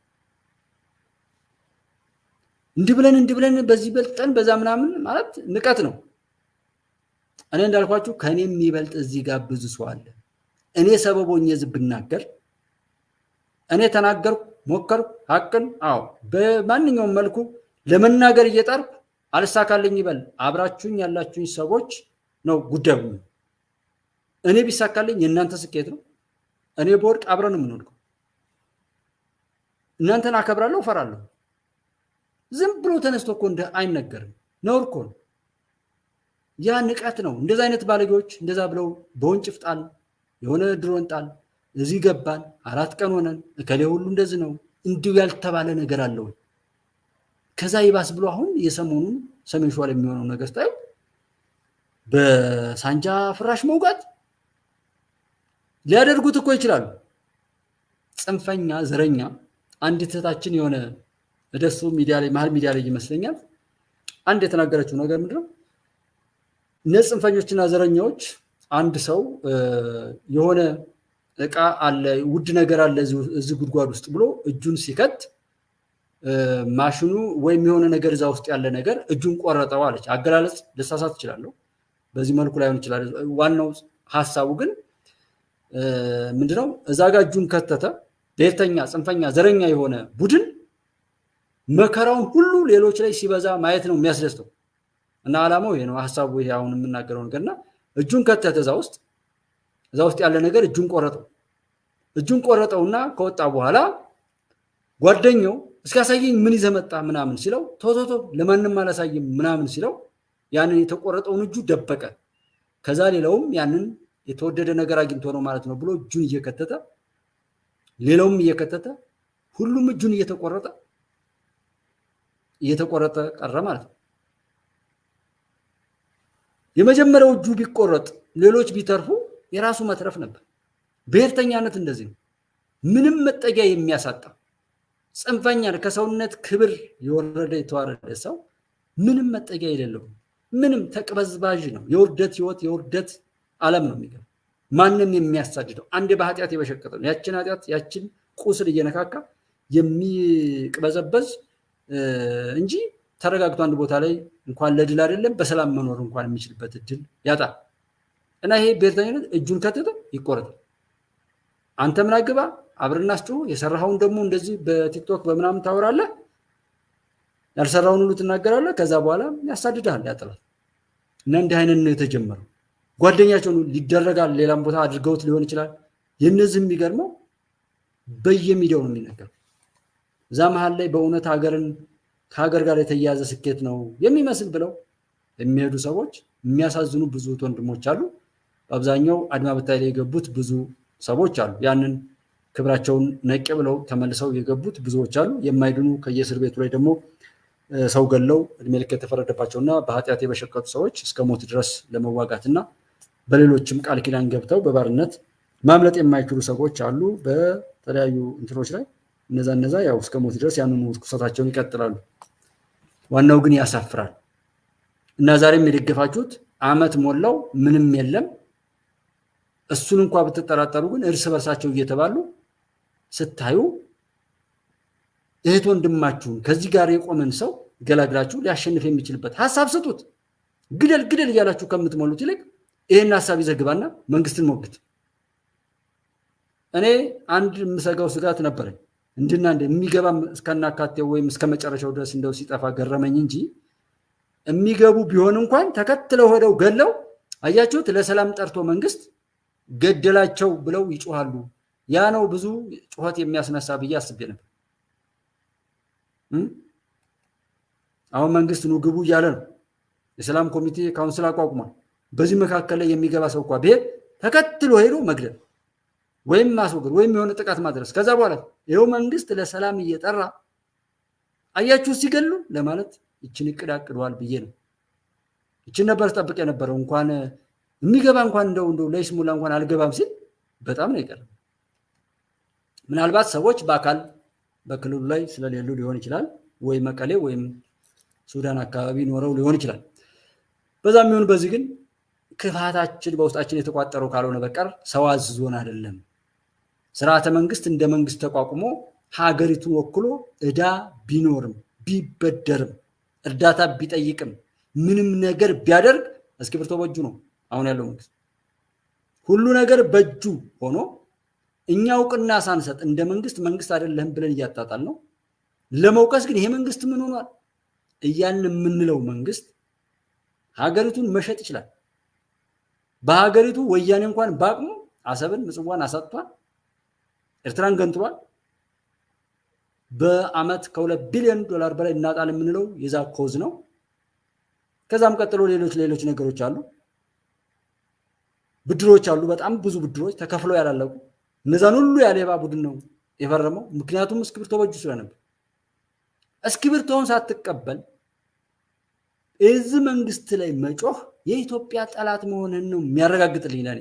Speaker 1: እንዲህ ብለን በዚህ በልጠን በዛ ምናምን ማለት ንቀት ነው። እኔ እንዳልኳችሁ ከኔ የሚበልጥ እዚህ ጋር ብዙ ሰው አለ። እኔ ሰበቦኝ ዝም ብናገር እኔ ተናገርኩ ሞከርኩ ሀቅን በማንኛውም መልኩ ለመናገር እየጣርኩ አልሳካልኝ ይበል አብራችሁኝ ያላችሁኝ ሰዎች ነው ጉዳዩ። እኔ ቢሳካልኝ የእናንተ ስኬት ነው። እኔ በወርቅ አብረን የምንወድቀው። እናንተን አከብራለሁ እፈራለሁ። ዝም ብሎ ተነስቶ እኮ እንደ አይነገርም። ነውር እኮ ነው። ያ ንቀት ነው። እንደዛ አይነት ባለጌዎች እንደዛ ብለው በወንጭፍ ጣል፣ የሆነ ድሮን ጣል፣ እዚህ ገባን 4 ቀን ሆነን እከሌ ሁሉ እንደዚህ ነው እንዲሁ ያልተባለ ነገር አለው። ከዛ ይባስ ብሎ አሁን የሰሞኑን ሰሜን ሸዋ ላይ የሚሆነው ነገር ታዩ። በሳንጃ ፍራሽ መውጋት ሊያደርጉት እኮ ይችላሉ። ጽንፈኛ ዘረኛ አንዲት እህታችን የሆነ ደሱ ሚዲያ ላይ መሀል ሚዲያ ላይ ይመስለኛል አንድ የተናገረችው ነገር ምንድነው? እነዚህ ጽንፈኞችና ዘረኛዎች አንድ ሰው የሆነ እቃ አለ ውድ ነገር አለ እዚህ ጉድጓድ ውስጥ ብሎ እጁን ሲከት ማሽኑ ወይም የሆነ ነገር እዛ ውስጥ ያለ ነገር እጁን ቆረጠው አለች። አገላለጽ ልሳሳት እችላለሁ፣ በዚህ መልኩ ላይሆን ይችላል። ዋናው ሐሳቡ ግን ምንድነው? እዛ ጋር እጁን ከተተ ብሔርተኛ ጽንፈኛ ዘረኛ የሆነ ቡድን መከራውን ሁሉ ሌሎች ላይ ሲበዛ ማየት ነው የሚያስደስተው። እና ዓላማው ይሄ ነው ሐሳቡ። ይሄ አሁን የምናገረው ነገርና እጁን ከተተ እዛ ውስጥ ያለ ነገር እጁን ቆረጠውና ከወጣ በኋላ ጓደኛው እስካሳየኝ ምን ይዘህ መጣ ምናምን ሲለው ቶቶቶ ለማንም አላሳየም ምናምን ሲለው ያንን የተቆረጠውን እጁ ደበቀ። ከዛ ሌላውም ያንን የተወደደ ነገር አግኝቶ ነው ማለት ነው ብሎ እጁን እየከተተ ሌላውም እየከተተ ሁሉም እጁን እየተቆረጠ ቀረ ማለት ነው። የመጀመሪያው እጁ ቢቆረጥ ሌሎች ቢተርፉ የራሱ መትረፍ ነበር። ብሔርተኛነት እንደዚህ ነው። ምንም መጠጊያ የሚያሳጣ ጽንፈኛ ከሰውነት ክብር የወረደ የተዋረደ ሰው ምንም መጠጊያ የሌለው ምንም ተቅበዝባዥ ነው። የውርደት ህይወት የውርደት ዓለም ነው የሚገርም። ማንም የሚያሳድደው አንዴ በኃጢአት የበሸቀጠ ነው። ያችን ኃጢአት ያችን ቁስል እየነካካ የሚቅበዘበዝ እንጂ ተረጋግቶ አንድ ቦታ ላይ እንኳን ለድል አይደለም በሰላም መኖር እንኳን የሚችልበት እድል ያጣል። እና ይሄ ብሔርተኝነት እጁን ከተተ ይቆረጣል። አንተ ምን አገባ አብረናስጩ የሰራውን ደግሞ እንደዚህ በቲክቶክ በመናም ታወራለህ ያልሰራውን ሁሉ ትናገራለህ ከዛ በኋላ ያሳድዳል ያጥላል እና እንዲህ አይነት ነው የተጀመረው ጓደኛቸውን ሊደረጋል ሌላም ቦታ አድርገውት ሊሆን ይችላል የነዚህም የሚገርመው በየሚዲያው ነው የሚነገረው እዛ መሃል ላይ በእውነት ሀገርን ከሀገር ጋር የተያያዘ ስኬት ነው የሚመስል ብለው የሚሄዱ ሰዎች የሚያሳዝኑ ብዙ ወንድሞች አሉ አብዛኛው አድማ በታይ ላይ የገቡት ብዙ ሰዎች አሉ ያንን ክብራቸውን ነቅ ብለው ተመልሰው የገቡት ብዙዎች አሉ የማይድኑ ከየእስር ቤቱ ላይ ደግሞ ሰው ገለው እድሜ ልክ የተፈረደባቸውና በኃጢአት የበሸቀጡ ሰዎች እስከ ሞት ድረስ ለመዋጋትና በሌሎችም ቃል ኪዳን ገብተው በባርነት ማምለጥ የማይችሉ ሰዎች አሉ በተለያዩ እንትኖች ላይ እነዛ ያው እስከ ሞት ድረስ ያንኑ ርኩሰታቸውን ይቀጥላሉ ዋናው ግን ያሳፍራል እና ዛሬም የደገፋችሁት አመት ሞላው ምንም የለም እሱን እንኳን በተጠራጠሩ ግን እርስ በርሳቸው እየተባሉ ስታዩ እህት ወንድማችሁን ከዚህ ጋር የቆመን ሰው ገላግራችሁ ሊያሸንፍ የሚችልበት ሐሳብ ስጡት ግደል እያላችሁ ከምትሞሉት ይልቅ ይሄን ሐሳብ ይዘግባና መንግስትን ሞግት እኔ አንድ ምሰጋው ስጋት ነበረኝ እንድና የሚገባ እስከናካቴው ወይም እስከመጨረሻው ድረስ እንደው ሲጠፋ ገረመኝ እንጂ የሚገቡ ቢሆን እንኳን ተከትለው ሄደው ገለው አያችሁት ለሰላም ጠርቶ መንግስት ገደላቸው ብለው ይጮሃሉ ያ ነው ብዙ ጩኸት የሚያስነሳ ብዬ አስቤ ነበር አሁን መንግስት ነው ግቡ እያለ ነው የሰላም ኮሚቴ ካውንስል አቋቁሟል በዚህ መካከል ላይ የሚገባ ሰው እንኳን ቢሄድ ተከትሎ ሄዶ መግደል ወይም ማስወገድ ወይም የሆነ ጥቃት ማድረስ ከዛ በኋላ ይሄው መንግስት ለሰላም እየጠራ አያችሁ ሲገሉ ለማለት እቺን ይቀዳቅዷል ብዬ ነው እቺን ነበር ተጠብቀ የነበረው እንኳን የሚገባ እንኳን እንደው ለይስሙላ እንኳን አልገባም ሲል በጣም ነው ይቀር ምናልባት ሰዎች በአካል በክልሉ ላይ ስለሌሉ ሊሆን ይችላል ወይ መቀሌ ወይም ሱዳን አካባቢ ኖረው ሊሆን ይችላል በዛም ይሁን በዚህ ግን ክፋታችን በውስጣችን የተቋጠረው ካልሆነ በቀር ሰው አዝዞን አይደለም ስርዓተ መንግስት እንደ መንግስት ተቋቁሞ ሀገሪቱን ወክሎ እዳ ቢኖርም ቢበደርም እርዳታ ቢጠይቅም ምንም ነገር ቢያደርግ እስክብርቶ በእጁ ነው አሁን ያለው መንግስት ሁሉ ነገር በእጁ ሆኖ እኛውቅና ሳንሰጥ እንደ መንግስት አይደለም ብለን እያጣጣል ነው ለመውቀስ ግን ይሄ መንግስት ምን ሆኗል እያልን የምንለው መንግስት ሀገሪቱን መሸጥ ይችላል በሀገሪቱ ወያኔ እንኳን ባቅሙ አሰብን ምጽዋን አሳጥቷል ኤርትራን ገንጥሏል በአመት ከ2 ቢሊዮን ዶላር በላይ እናጣል የምንለው የዛ ኮዝ ነው ከዛም ቀጥሎ ሌሎች ነገሮች አሉ ብድሮች አሉ በጣም ብዙ ብድሮች ተከፍለው ያላለቁ እነዛን ሁሉ ያሌባ ቡድን ነው የፈረመው ምክንያቱም እስክብርቶ በእጁ ስለነበር እስክብርቶውን ሳትቀበል እዚህ መንግስት ላይ መጮህ የኢትዮጵያ ጠላት መሆኑን ነው የሚያረጋግጥልኝ ለኔ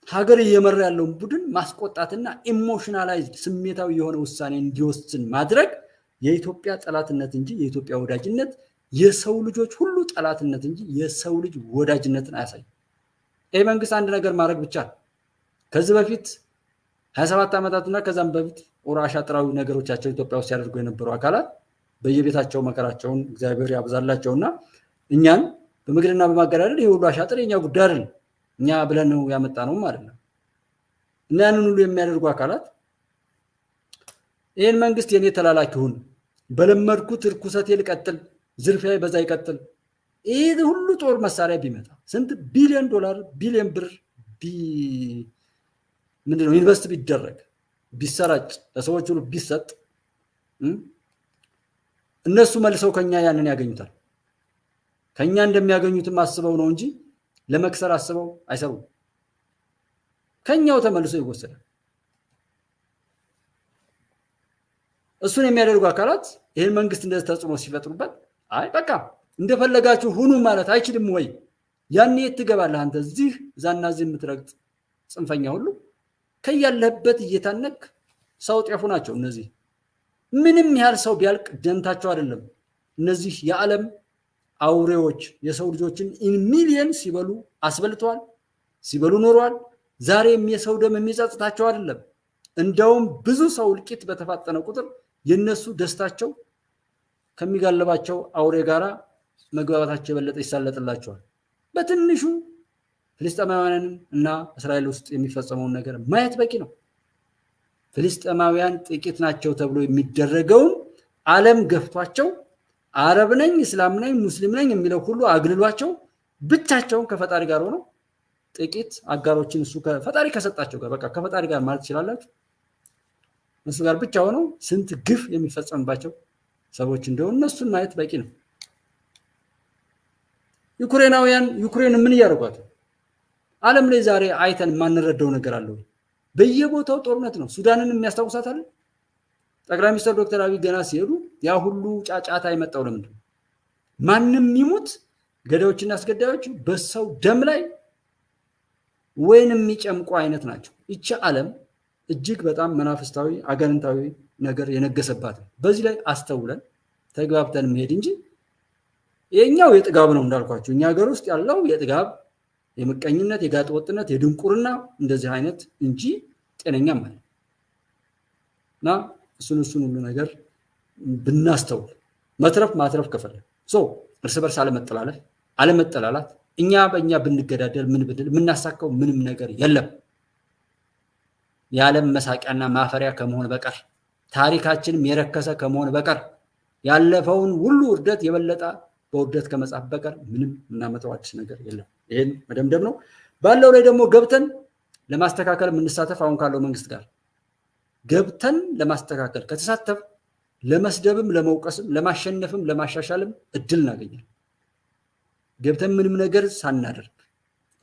Speaker 1: ሀገር እየመራ ያለው ቡድን ማስቆጣትና ኢሞሽናላይዝድ ስሜታዊ የሆነ ውሳኔ እንዲወስን ማድረግ የኢትዮጵያ ጠላትነት እንጂ የኢትዮጵያ ወዳጅነት የሰው ልጆች ሁሉ ጠላትነት እንጂ የሰው ልጅ ወዳጅነትን አያሳይም ይሄ መንግስት አንድ ነገር ማድረግ ብቻ ከዚህ በፊት 27 አመታትና ከዛም በፊት ኦራሻ ጥራዊ ነገሮቻቸው ኢትዮጵያ ውስጥ ያደርጉ የነበሩ አካላት በየቤታቸው መከራቸውን እግዚአብሔር ያብዛላቸውና እኛን በመግደልና በማገዳደል ይሁሉ አሻጥር የኛ ጉዳይ አይደለም እኛ ብለን ነው ያመጣነው ማለት ነው እና ያንን ሁሉ የሚያደርጉ አካላት ይሄን መንግስት የኔ ተላላኪውን በለመድኩት ርኩሰቴ ልቀጥል ዝርፊያ በዛ ይቀጥል ይሄ ሁሉ ጦር መሳሪያ ቢመጣ ስንት ቢሊዮን ዶላር ቢሊዮን ብር ምንድነው ኢንቨስት ቢደረግ ቢሰራጭ ለሰዎች ሁሉ ቢሰጥ እነሱ መልሰው ከኛ ያንን ያገኙታል ከኛ እንደሚያገኙትም አስበው ነው እንጂ ለመክሰር አስበው አይሰሩም ከኛው ተመልሶ ይወሰዳል እሱን የሚያደርጉ አካላት ይሄን መንግስት እንደዚህ ተጽዕኖ ሲፈጥሩበት አይ በቃ እንደፈለጋችሁ ሁኑ ማለት አይችልም ወይ ያኔ ትገባለህ አንተ እዚህ ዛና እዚህ የምትረግጥ ጽንፈኛ ሁሉ ከያለበት እየታነክ ሰው ጤፉ ናቸው እነዚህ ምንም ያህል ሰው ቢያልቅ ደንታቸው አይደለም እነዚህ የዓለም አውሬዎች የሰው ልጆችን ኢን ሚሊየን ሲበሉ አስበልተዋል ሲበሉ ኖረዋል ዛሬም የሰው ደም የሚጸጽታቸው አይደለም እንደውም ብዙ ሰው ልቂት በተፋጠነ ቁጥር የነሱ ደስታቸው ከሚጋለባቸው አውሬ ጋራ መግባባታቸው የበለጠ ይሳለጥላቸዋል በትንሹ ፍልስጤማውያንን እና እስራኤል ውስጥ የሚፈጸመው ነገር ማየት በቂ ነው ፍልስጤማውያን ጥቂት ናቸው ተብሎ የሚደረገው ዓለም ገፍቷቸው አረብ ነኝ እስላም ነኝ ሙስሊም ነኝ የሚለው ሁሉ አግልሏቸው ብቻቸውን ከፈጣሪ ጋር ሆነው ጥቂት አጋሮችን እሱ ከፈጣሪ ከሰጣቸው ጋር በቃ ከፈጣሪ ጋር ማለት ይችላልላችሁ እሱ ጋር ብቻ ሆነው ስንት ግፍ የሚፈጸምባቸው ሰዎች እንደሆነ እነሱን ማየት በቂ ነው። ዩክሬን ምን ያደርጓት ዓለም ላይ ዛሬ አይተን ማንረዳው ነገር አለው። በየቦታው ጦርነት ነው። ሱዳንን የሚያስታውሳታል። ጠቅላይ ሚኒስትር ዶክተር አብይ ገና ሲሄዱ ያ ሁሉ ጫጫታ አይመጣው ለምን? ማንንም ይሙት ገዳዮችና አስገዳዮች በሰው ደም ላይ ወይንም የሚጨምቁ አይነት ናቸው። እቺ ዓለም እጅግ በጣም መናፍስታዊ አጋንንታዊ ነገር የነገሰባት ነው። በዚህ ላይ አስተውለን ተግባብተን መሄድ እንጂ የኛው የጥጋብ ነው እንዳልኳችሁ እኛ ሀገር ውስጥ ያለው የጥጋብ የምቀኝነት የጋጥ ወጥነት የድንቁርና እንደዚህ አይነት እንጂ ጤነኛም አይደለም። እና እሱን ሁሉ ነገር ብናስተውል ማትረፍ ከፈለ እርስ በርስ አለመጠላላት እኛ በእኛ ብንገዳደል ምን ብንል ምናሳከው ምንም ነገር የለም። የዓለም መሳቂያና ማፈሪያ ከመሆን በቀር ታሪካችንም የረከሰ ከመሆን በቀር ያለፈውን ሁሉ ውርደት የበለጠ በውርደት ከመጻፍ በቀር ምንም እናመጣው አዲስ ነገር የለም። ይሄን መደምደም ነው። ባለው ላይ ደግሞ ገብተን ለማስተካከል የምንሳተፍ አሁን ካለው መንግስት ጋር ገብተን ለማስተካከል ከተሳተፍ ለመስደብም ለመውቀስም ለማሸነፍም ለማሻሻልም እድል እናገኛለን። ገብተን ምንም ነገር ሳናደርግ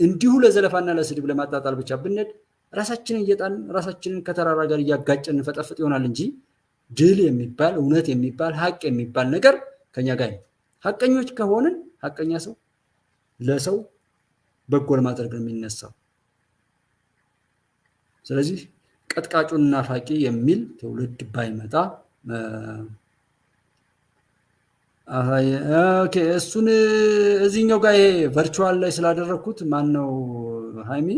Speaker 1: እንዲሁ ለዘለፋና ለስድብ ለማጣጣል ብቻ ብንሄድ ራሳችንን እየጣን ራሳችንን ከተራራ ጋር እያጋጨን ፈጠፍጥ ይሆናል እንጂ ድል የሚባል እውነት የሚባል ሀቅ የሚባል ነገር ከኛ ጋር ነው። ሀቀኞች ከሆንን ሀቀኛ ሰው ለሰው በጎ ለማድረግ ነው የሚነሳው። ስለዚህ ቀጥቃጩና ናፋቂ የሚል ትውልድ ባይመጣ ኦኬ እሱን እዚህኛው ጋር ቨርቹዋል ላይ ስላደረኩት ማን ነው ሃይሚ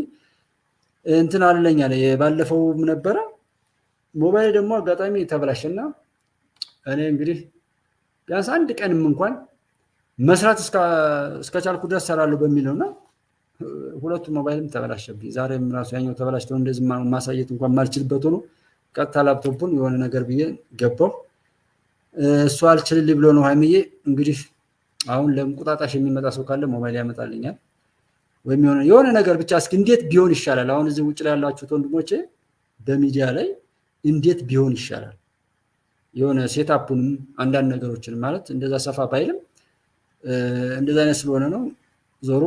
Speaker 1: እንትን አለኝ አለ የባለፈው ነበረ ሞባይል ደግሞ አጋጣሚ ተበላሸና እኔ እንግዲህ ቢያንስ አንድ ቀንም እንኳን መስራት እስከቻልኩ ድረስ ሰራለሁ በሚል ነውና ሁለቱ ሞባይልም ተበላሸብኝ። ዛሬም ራሱ ያኛው ተበላሽቶ እንደዚህ ማሳየት እንኳን ማልችልበት ሆኖ ቀጥታ ላፕቶፑን የሆነ ነገር ብዬ ገባው እሱ አልችልልኝ ብሎ ነው ሃይሚዬ እንግዲህ አሁን ለምቁጣጣሽ የሚመጣ ሰው ካለ ሞባይል ያመጣልኛል ወይም የሆነ ነገር ብቻ እስኪ እንዴት ቢሆን ይሻላል አሁን እዚህ ውጭ ላይ ያላችሁት ወንድሞቼ በሚዲያ ላይ እንዴት ቢሆን ይሻላል የሆነ ሴትአፑንም አንዳንድ ነገሮችን ማለት እንደዛ ሰፋ ባይልም እንደዛ አይነት ስለሆነ ነው ዞሮ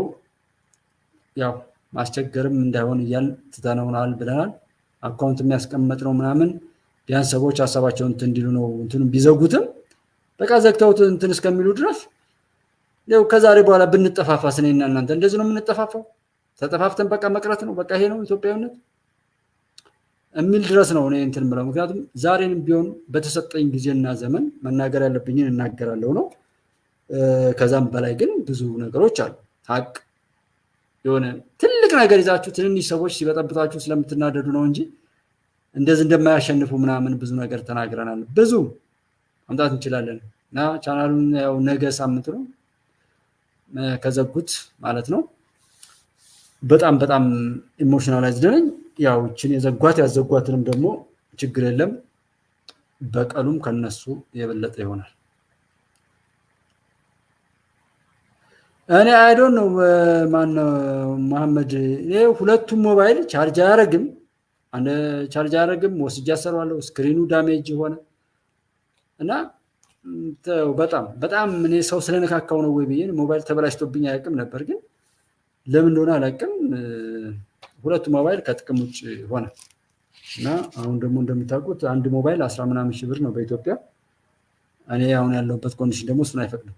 Speaker 1: ያው ማስቸገርም እንዳይሆን ይያል ተታናውናል ብለናል። አካውንት የሚያስቀምጥ ነው ምናምን ቢያንስ ሰዎች ሐሳባቸውን እንዲሉ ነው እንትንም ቢዘጉትም በቃ ዘግተውት እንትን እስከሚሉ ድረስ ነው ከዛሬ በኋላ ብንጠፋፋስ እኔና እናንተ እንደዚህ ነው የምንጠፋፋው ተጠፋፍተን በቃ መቅረት ነው በቃ ይሄ ነው ኢትዮጵያዊነት እሚል ድረስ ነው እኔ እንትን ብለው ምክንያቱም ዛሬንም ቢሆን በተሰጠኝ ጊዜና ዘመን መናገር ያለብኝን እናገራለሁ ነው። ከዛም በላይ ግን ብዙ ነገሮች አሉ ሀቅ የሆነ ትልቅ ነገር ይዛችሁ ትንንሽ ሰዎች ሲበጠብጣችሁ ስለምትናደዱ ነው እንጂ እንደዚህ እንደማያሸንፉ ምናምን ብዙ ነገር ተናግረናል። ብዙ አምጣት እንችላለን እና ቻናሉን ያው ነገ ሳምንት ነው ከዘጉት ማለት ነው። በጣም ኢሞሽናላይዝድ ነኝ። ያው እቺን ያዘጓትንም ደግሞ ችግር የለም በቀሉም ከነሱ የበለጠ ይሆናል። እኔ አይ ዶንት ኖ ማን መሐመድ ሁለቱም ሞባይል ቻርጅ አያረግም አንድ ቻርጅ አያረግም ወስጃ ሰራዋለሁ ስክሪኑ ዳሜጅ ሆነ እና በጣም እኔ ሰው ስለነካካው ነው ወይ ብዬ ሞባይል ተበላሽቶብኝ አያውቅም ነበር ግን ለምን እንደሆነ አላውቅም ሁለቱም ሞባይል ከጥቅም ውጭ ሆነ እና አሁን ደግሞ እንደምታውቁት አንድ ሞባይል 10 ምናምን ሺህ ብር ነው በኢትዮጵያ እኔ አሁን ያለሁበት ኮንዲሽን ደግሞ እሱን አይፈቅድም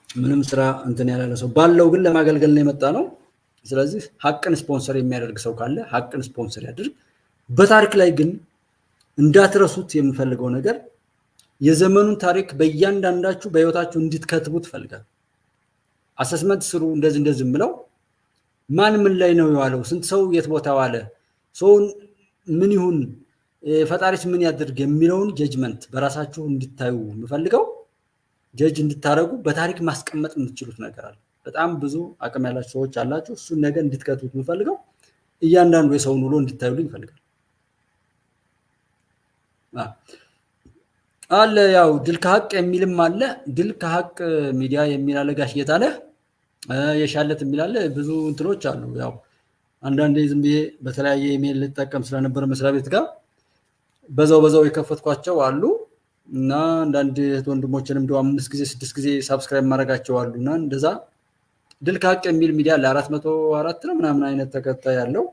Speaker 1: ምንም ስራ እንትን ያላለ ሰው ባለው ግን ለማገልገል ነው የመጣ ነው። ስለዚህ ሀቅን ስፖንሰር የሚያደርግ ሰው ካለ ሀቅን ስፖንሰር ያድርግ። በታሪክ ላይ ግን እንዳትረሱት የምፈልገው ነገር የዘመኑን ታሪክ በእያንዳንዳችሁ በህይወታችሁ እንድትከትቡት ፈልጋለሁ። አሰስመንት ስሩ እንደዚህ ብለው ማን ምን ላይ ነው ያለው ስንት ሰው የት ቦታ ዋለ ሰው ምን ይሁን ፈጣሪስ ምን ያድርግ የሚለውን ጀጅመንት በራሳችሁ እንድታዩ የምፈልገው ጀጅ እንድታረጉ በታሪክ ማስቀመጥ የምትችሉት ነገር አለ። በጣም ብዙ አቅም ያላችሁ ሰዎች አላችሁ እሱን ነገር እንድትከቱት የምፈልገው እያንዳንዱ የሰውን ውሎ እንድታዩልኝ ይፈልጋል። አለ ያው ድል ከሀቅ የሚልም አለ። ድል ከሀቅ ሚዲያ የሚል አለ ጋሽ ጌታነህ የሻለት የሚል አለ። ብዙ እንትኖች አሉ። ያው አንዳንዴ ዝም ብዬ በተለያየ ኢሜል ልጠቀም ስለነበረ መስሪያ ቤት ጋር በዛው የከፈትኳቸው አሉ እና አንዳንድ ወንድሞችንም እንደው 5 ጊዜ 6 ጊዜ ሳብስክራይብ ማድረጋቸው አሉና እንደዛ ድል ከሀቅ የሚል ሚዲያ ለ404 ነው ምናምን አይነት ተከታይ ያለው።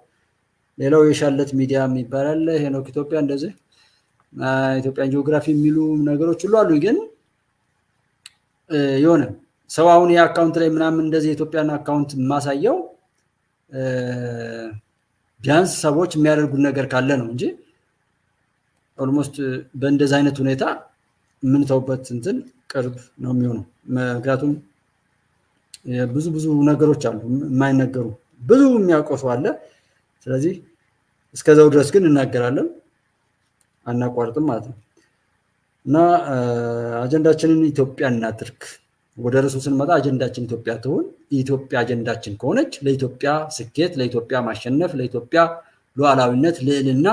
Speaker 1: ሌላው የሻለት ሚዲያ የሚባል አለ። ሄኖክ ኢትዮጵያ እንደዚህ ኢትዮጵያን ጂኦግራፊ የሚሉ ነገሮች ሁሉ አሉ። ግን የሆነ ሰው አሁን የአካውንት ላይ ምናምን እንደዚህ የኢትዮጵያን አካውንት ማሳየው ቢያንስ ሰዎች የሚያደርጉት ነገር ካለ ነው እንጂ ኦልሞስት በእንደዚህ አይነት ሁኔታ ምን ተውበት እንትን ቅርብ ነው የሚሆነው። ምክንያቱም ብዙ ነገሮች አሉ የማይነገሩ ብዙ የሚያውቀው ሰው አለ። ስለዚህ እስከዛው ድረስ ግን እናገራለን አናቋርጥም ማለት ነው። እና አጀንዳችንን ኢትዮጵያ እናድርግ። ወደ ርዕሱ ስንመጣ አጀንዳችን ኢትዮጵያ ትሁን። ኢትዮጵያ አጀንዳችን ከሆነች ለኢትዮጵያ ስኬት፣ ለኢትዮጵያ ማሸነፍ፣ ለኢትዮጵያ ሉዓላዊነት፣ ልዕልና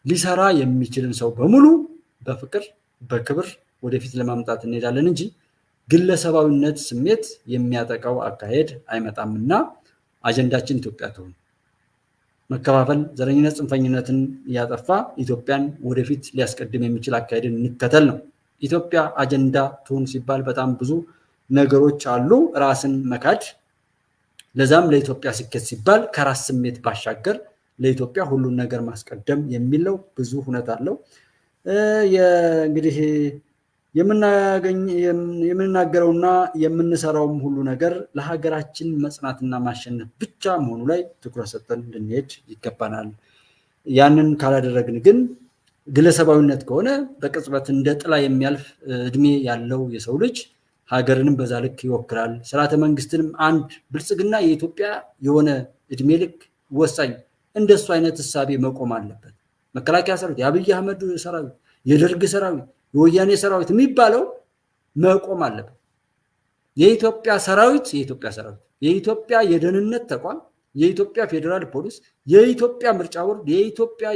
Speaker 1: ሊሰራ የሚችልን ሰው በሙሉ በፍቅር በክብር ወደፊት ለማምጣት እንሄዳለን እንጂ ግለሰባዊነት ስሜት የሚያጠቃው አካሄድ አይመጣምና አጀንዳችን ኢትዮጵያ ትሁን። መከፋፈል፣ ዘረኝነት፣ ጽንፈኝነትን እያጠፋ ኢትዮጵያን ወደፊት ሊያስቀድም የሚችል አካሄድን እንከተል ነው። ኢትዮጵያ አጀንዳ ትሁን ሲባል በጣም ብዙ ነገሮች አሉ። ራስን መካድ፣ ለዛም ለኢትዮጵያ ስኬት ሲባል ከራስ ስሜት ባሻገር ለኢትዮጵያ ሁሉን ነገር ማስቀደም የሚለው ብዙ ሁኔታ አለው። እንግዲህ የምንናገረውና የምንሰራውም ሁሉ ነገር ለሀገራችን መጽናትና ማሸነፍ ብቻ መሆኑ ላይ ትኩረት ሰጥተን እንድንሄድ ይገባናል። ያንን ካላደረግን ግን ግለሰባዊነት ከሆነ በቅጽበት እንደ ጥላ የሚያልፍ እድሜ ያለው የሰው ልጅ ሀገርንም በዛ ልክ ይወክላል። ስርዓተ መንግስትንም አንድ ብልጽግና የኢትዮጵያ የሆነ እድሜ ልክ ወሳኝ እንደሱ አይነት እሳቤ መቆም አለበት። መከላከያ ሰራዊት፣ የአብይ አህመድ ሰራዊት፣ የደርግ ሰራዊት፣ የወያኔ ሰራዊት የሚባለው መቆም አለበት። የኢትዮጵያ ሰራዊት የኢትዮጵያ የደህንነት ተቋም፣ የኢትዮጵያ ፌዴራል ፖሊስ፣ የኢትዮጵያ ምርጫ ቦርድ፣ የኢትዮጵያ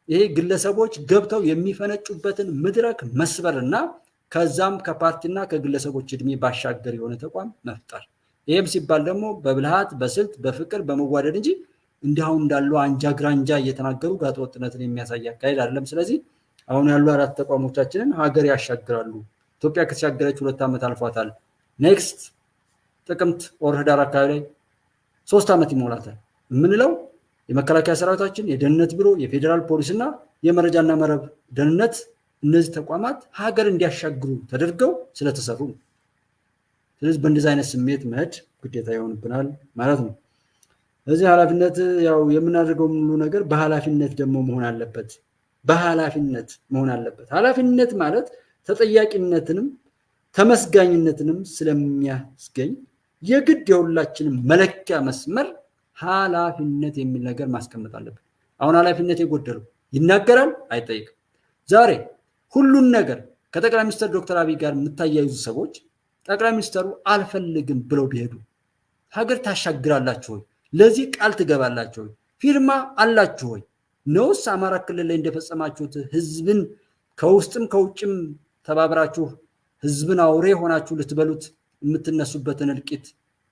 Speaker 1: ይሄ ግለሰቦች ገብተው የሚፈነጩበትን መድረክ መስበርና ከዛም ከፓርቲና ከግለሰቦች እድሜ ባሻገር የሆነ ተቋም መፍጠር። ይሄም ሲባል ደግሞ በብልሃት በስልት በፍቅር በመዋደድ እንጂ እንዲያው እንዳለው አንጃ ግራንጃ እየተናገሩ ጋጠወጥነትን የሚያሳይ አካሄድ አይደለም። ስለዚህ አሁን ያሉ 4 ተቋሞቻችንን ሀገር ያሻግራሉ። ኢትዮጵያ ከተሻገረች 2 ዓመት አልፏታል። ኔክስት ጥቅምት ወር ህዳር አካባቢ ላይ 3 ዓመት ይሞላታል የምንለው የመከላከያ ሰራዊታችን፣ የደህንነት ቢሮ፣ የፌዴራል ፖሊስና የመረጃና መረብ ደህንነት እነዚህ ተቋማት ሀገር እንዲያሻግሩ ተደርገው ስለተሰሩ ነው። ስለዚህ በእንደዚህ አይነት ስሜት መሄድ ግዴታ ይሆንብናል ማለት ነው። ስለዚህ ኃላፊነት ያው የምናደርገው ሙሉ ነገር በኃላፊነት ደግሞ መሆን አለበት። ኃላፊነት ማለት ተጠያቂነትንም ተመስጋኝነትንም ስለሚያስገኝ የግድ የሁላችንም መለኪያ መስመር ኃላፊነት የሚል ነገር ማስቀመጥ አለበት። አሁን ኃላፊነት የጎደለው ይናገራል፣ አይጠይቅም። ዛሬ ሁሉን ነገር ከጠቅላይ ሚኒስትር ዶክተር አብይ ጋር የምታያይዙ ሰዎች ጠቅላይ ሚኒስትሩ አልፈልግም ብለው ቢሄዱ ሀገር ታሻግራላችሁ ወይ? ለዚህ ቃል ትገባላችሁ ወይ? ፊርማ አላችሁ ወይ? ነውስ አማራ ክልል ላይ እንደፈጸማችሁት ህዝብን ከውስጥም ከውጭም ተባብራችሁ ህዝብን አውሬ ሆናችሁ ልትበሉት የምትነሱበትን እልቂት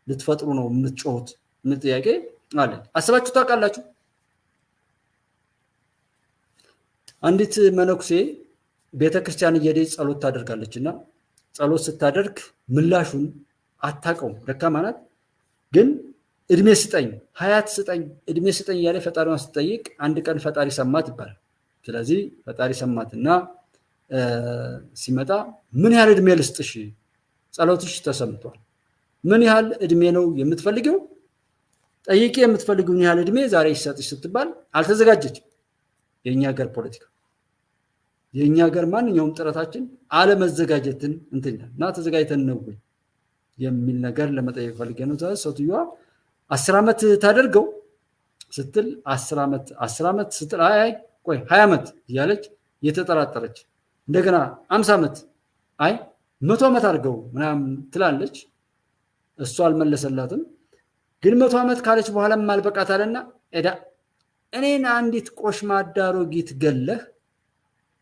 Speaker 1: ልትፈጥሩ ነው የምትጮሁት? ምን ጥያቄ አለ? አስባችሁ ታውቃላችሁ? አንዲት መነኩሴ ቤተክርስቲያን እየሄደች ጸሎት ታደርጋለችና ጸሎት ስታደርግ ምላሹን አታውቀውም። ደካማ ናት። ግን እድሜ ስጠኝ፣ ሀያት ስጠኝ፣ እድሜ ስጠኝ እያለ ፈጣሪዋን ስትጠይቅ አንድ ቀን ፈጣሪ ሰማት ይባላል። ስለዚህ ፈጣሪ ሰማትና ሲመጣ ምን ያህል እድሜ ልስጥሽ? ጸሎትሽ ተሰምቷል። ምን ያህል እድሜ ነው የምትፈልገው? ጠይቄ የምትፈልገውን ያህል እድሜ ዛሬ ይሰጥሽ ስትባል አልተዘጋጀችም። የኛ ሀገር ፖለቲካ፣ የኛ ሀገር ማንኛውም ጥረታችን አለመዘጋጀትን እና ተዘጋጅተን ነው የሚል ነገር ለመጠየቅ ፈልጌ ነው። ሴትዮዋ 10 ዓመት ታደርገው ስትል 10 ዓመት ስትል አይ ቆይ 20 ዓመት እያለች የተጠራጠረች እንደገና 50 ዓመት አይ 100 ዓመት አድርገው ምናምን ትላለች። እሷ አልመለሰላትም። ግን 100 ዓመት ካለች በኋላ ማልበቃት አለና እዳ እኔን አንዲት ቆሽማዳ አሮጊት ገለህ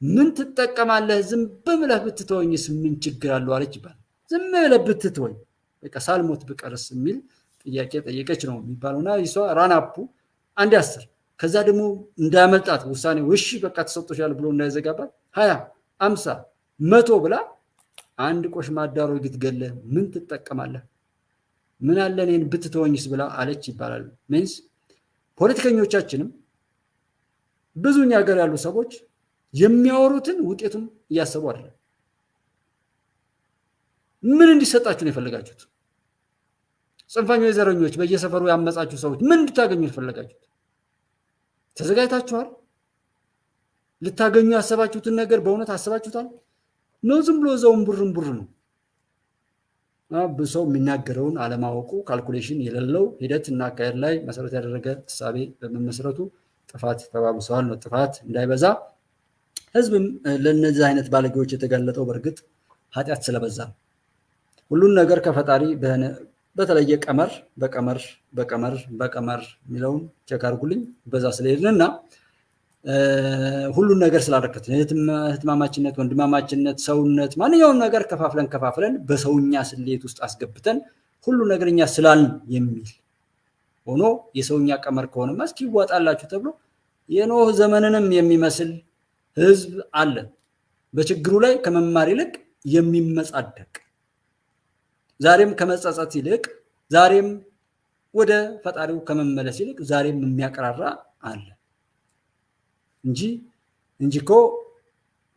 Speaker 1: ምን ትጠቀማለህ? ዝም ብለህ ብትተወኝስ ምን ችግር አለው አለች ይባላል። ዝም ብለህ ብትተወኝ በቃ ሳልሞት ብቀርስ የሚል ጥያቄ ጠየቀች ነው የሚባለውና ይሷ ራናፑ አንድ 10 ከዛ ደግሞ እንዳያመልጣት ውሳኔ እሺ በቃ ተሰጥቶሻል ብሎ እንዳይዘጋባት 20 50 100 ብላ አንድ ቆሽማዳ አሮጊት ገለህ ምን ትጠቀማለህ? ምን አለ እኔን ብትተወኝስ ብላ አለች ይባላል። ሚንስ ፖለቲከኞቻችንም ብዙኛ ሀገር ያሉ ሰዎች የሚያወሩትን ውጤቱን እያሰቡ አይደለም። ምን እንዲሰጣችሁ ነው የፈለጋችሁት? ጽንፈኞች ዘረኞች በየሰፈሩ ያመጻችሁ ሰዎች ምን እንድታገኙ የፈለጋችሁት? ተዘጋጅታችኋል? ልታገኙ ያሰባችሁትን ነገር በእውነት አስባችሁታል? ነው ዝም ብሎ ዘውን ቡር ነው። ብዙ ሰው የሚናገረውን አለማወቁ ካልኩሌሽን የሌለው ሂደትና አካሄድ ላይ መሰረት ያደረገ ሐሳቤ በመመስረቱ ጥፋት ተባብሰዋል ነው። ጥፋት እንዳይበዛ ህዝብም ለነዚህ አይነት ባለጌዎች የተጋለጠው በርግጥ ኃጢአት ስለበዛ ሁሉን ነገር ከፈጣሪ በተለየ በቀመር የሚለውን ቼክ አድርጉልኝ በዛ ስለሄድንና ሁሉን ነገር ስላደረከት ህትማማችነት ወንድማማችነት ሰውነት ማንኛውም ነገር ከፋፍለን በሰውኛ ስሌት ውስጥ አስገብተን ሁሉ ነገርኛ ስላልን የሚል ሆኖ የሰውኛ ቀመር ከሆነማ እስኪ ይዋጣላችሁ ተብሎ የኖህ ዘመንንም የሚመስል ህዝብ አለ። በችግሩ ላይ ከመማር ይልቅ የሚመጻደቅ ዛሬም ከመጸጸት ይልቅ ዛሬም ወደ ፈጣሪው ከመመለስ ይልቅ ዛሬም የሚያቀራራ አለ እንጂኮ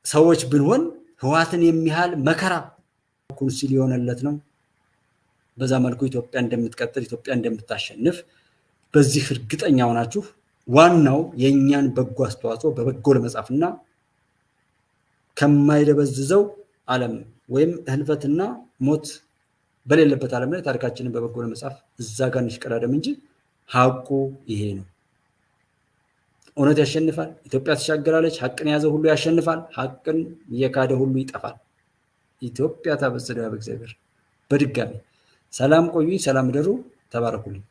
Speaker 1: ሰዎች ብንሆን ህዋትን የሚያህል መከራ ኩንሲል የሆነለት ነው። በዛ መልኩ ኢትዮጵያ እንደምትቀጥል ኢትዮጵያ እንደምታሸንፍ በዚህ እርግጠኛ ሆናችሁ ዋናው የኛን በጎ አስተዋጽኦ በበጎ ለመጻፍና ከማይደበዝዘው ዓለም ወይም ህልፈትና ሞት በሌለበት ዓለም ላይ ታሪካችንን በበጎ ለመጻፍ እዛ ጋር እንሽቀዳደም እንጂ ሐቁ ይሄ ነው። እውነት ያሸንፋል። ኢትዮጵያ ተሻገራለች። ሐቅን ያዘ ሁሉ ያሸንፋል። ሐቅን የካደ ሁሉ ይጠፋል። ኢትዮጵያ ታበሰደ በእግዚአብሔር። በድጋሚ ሰላም ቆዩ። ሰላም ደሩ። ተባረኩልኝ።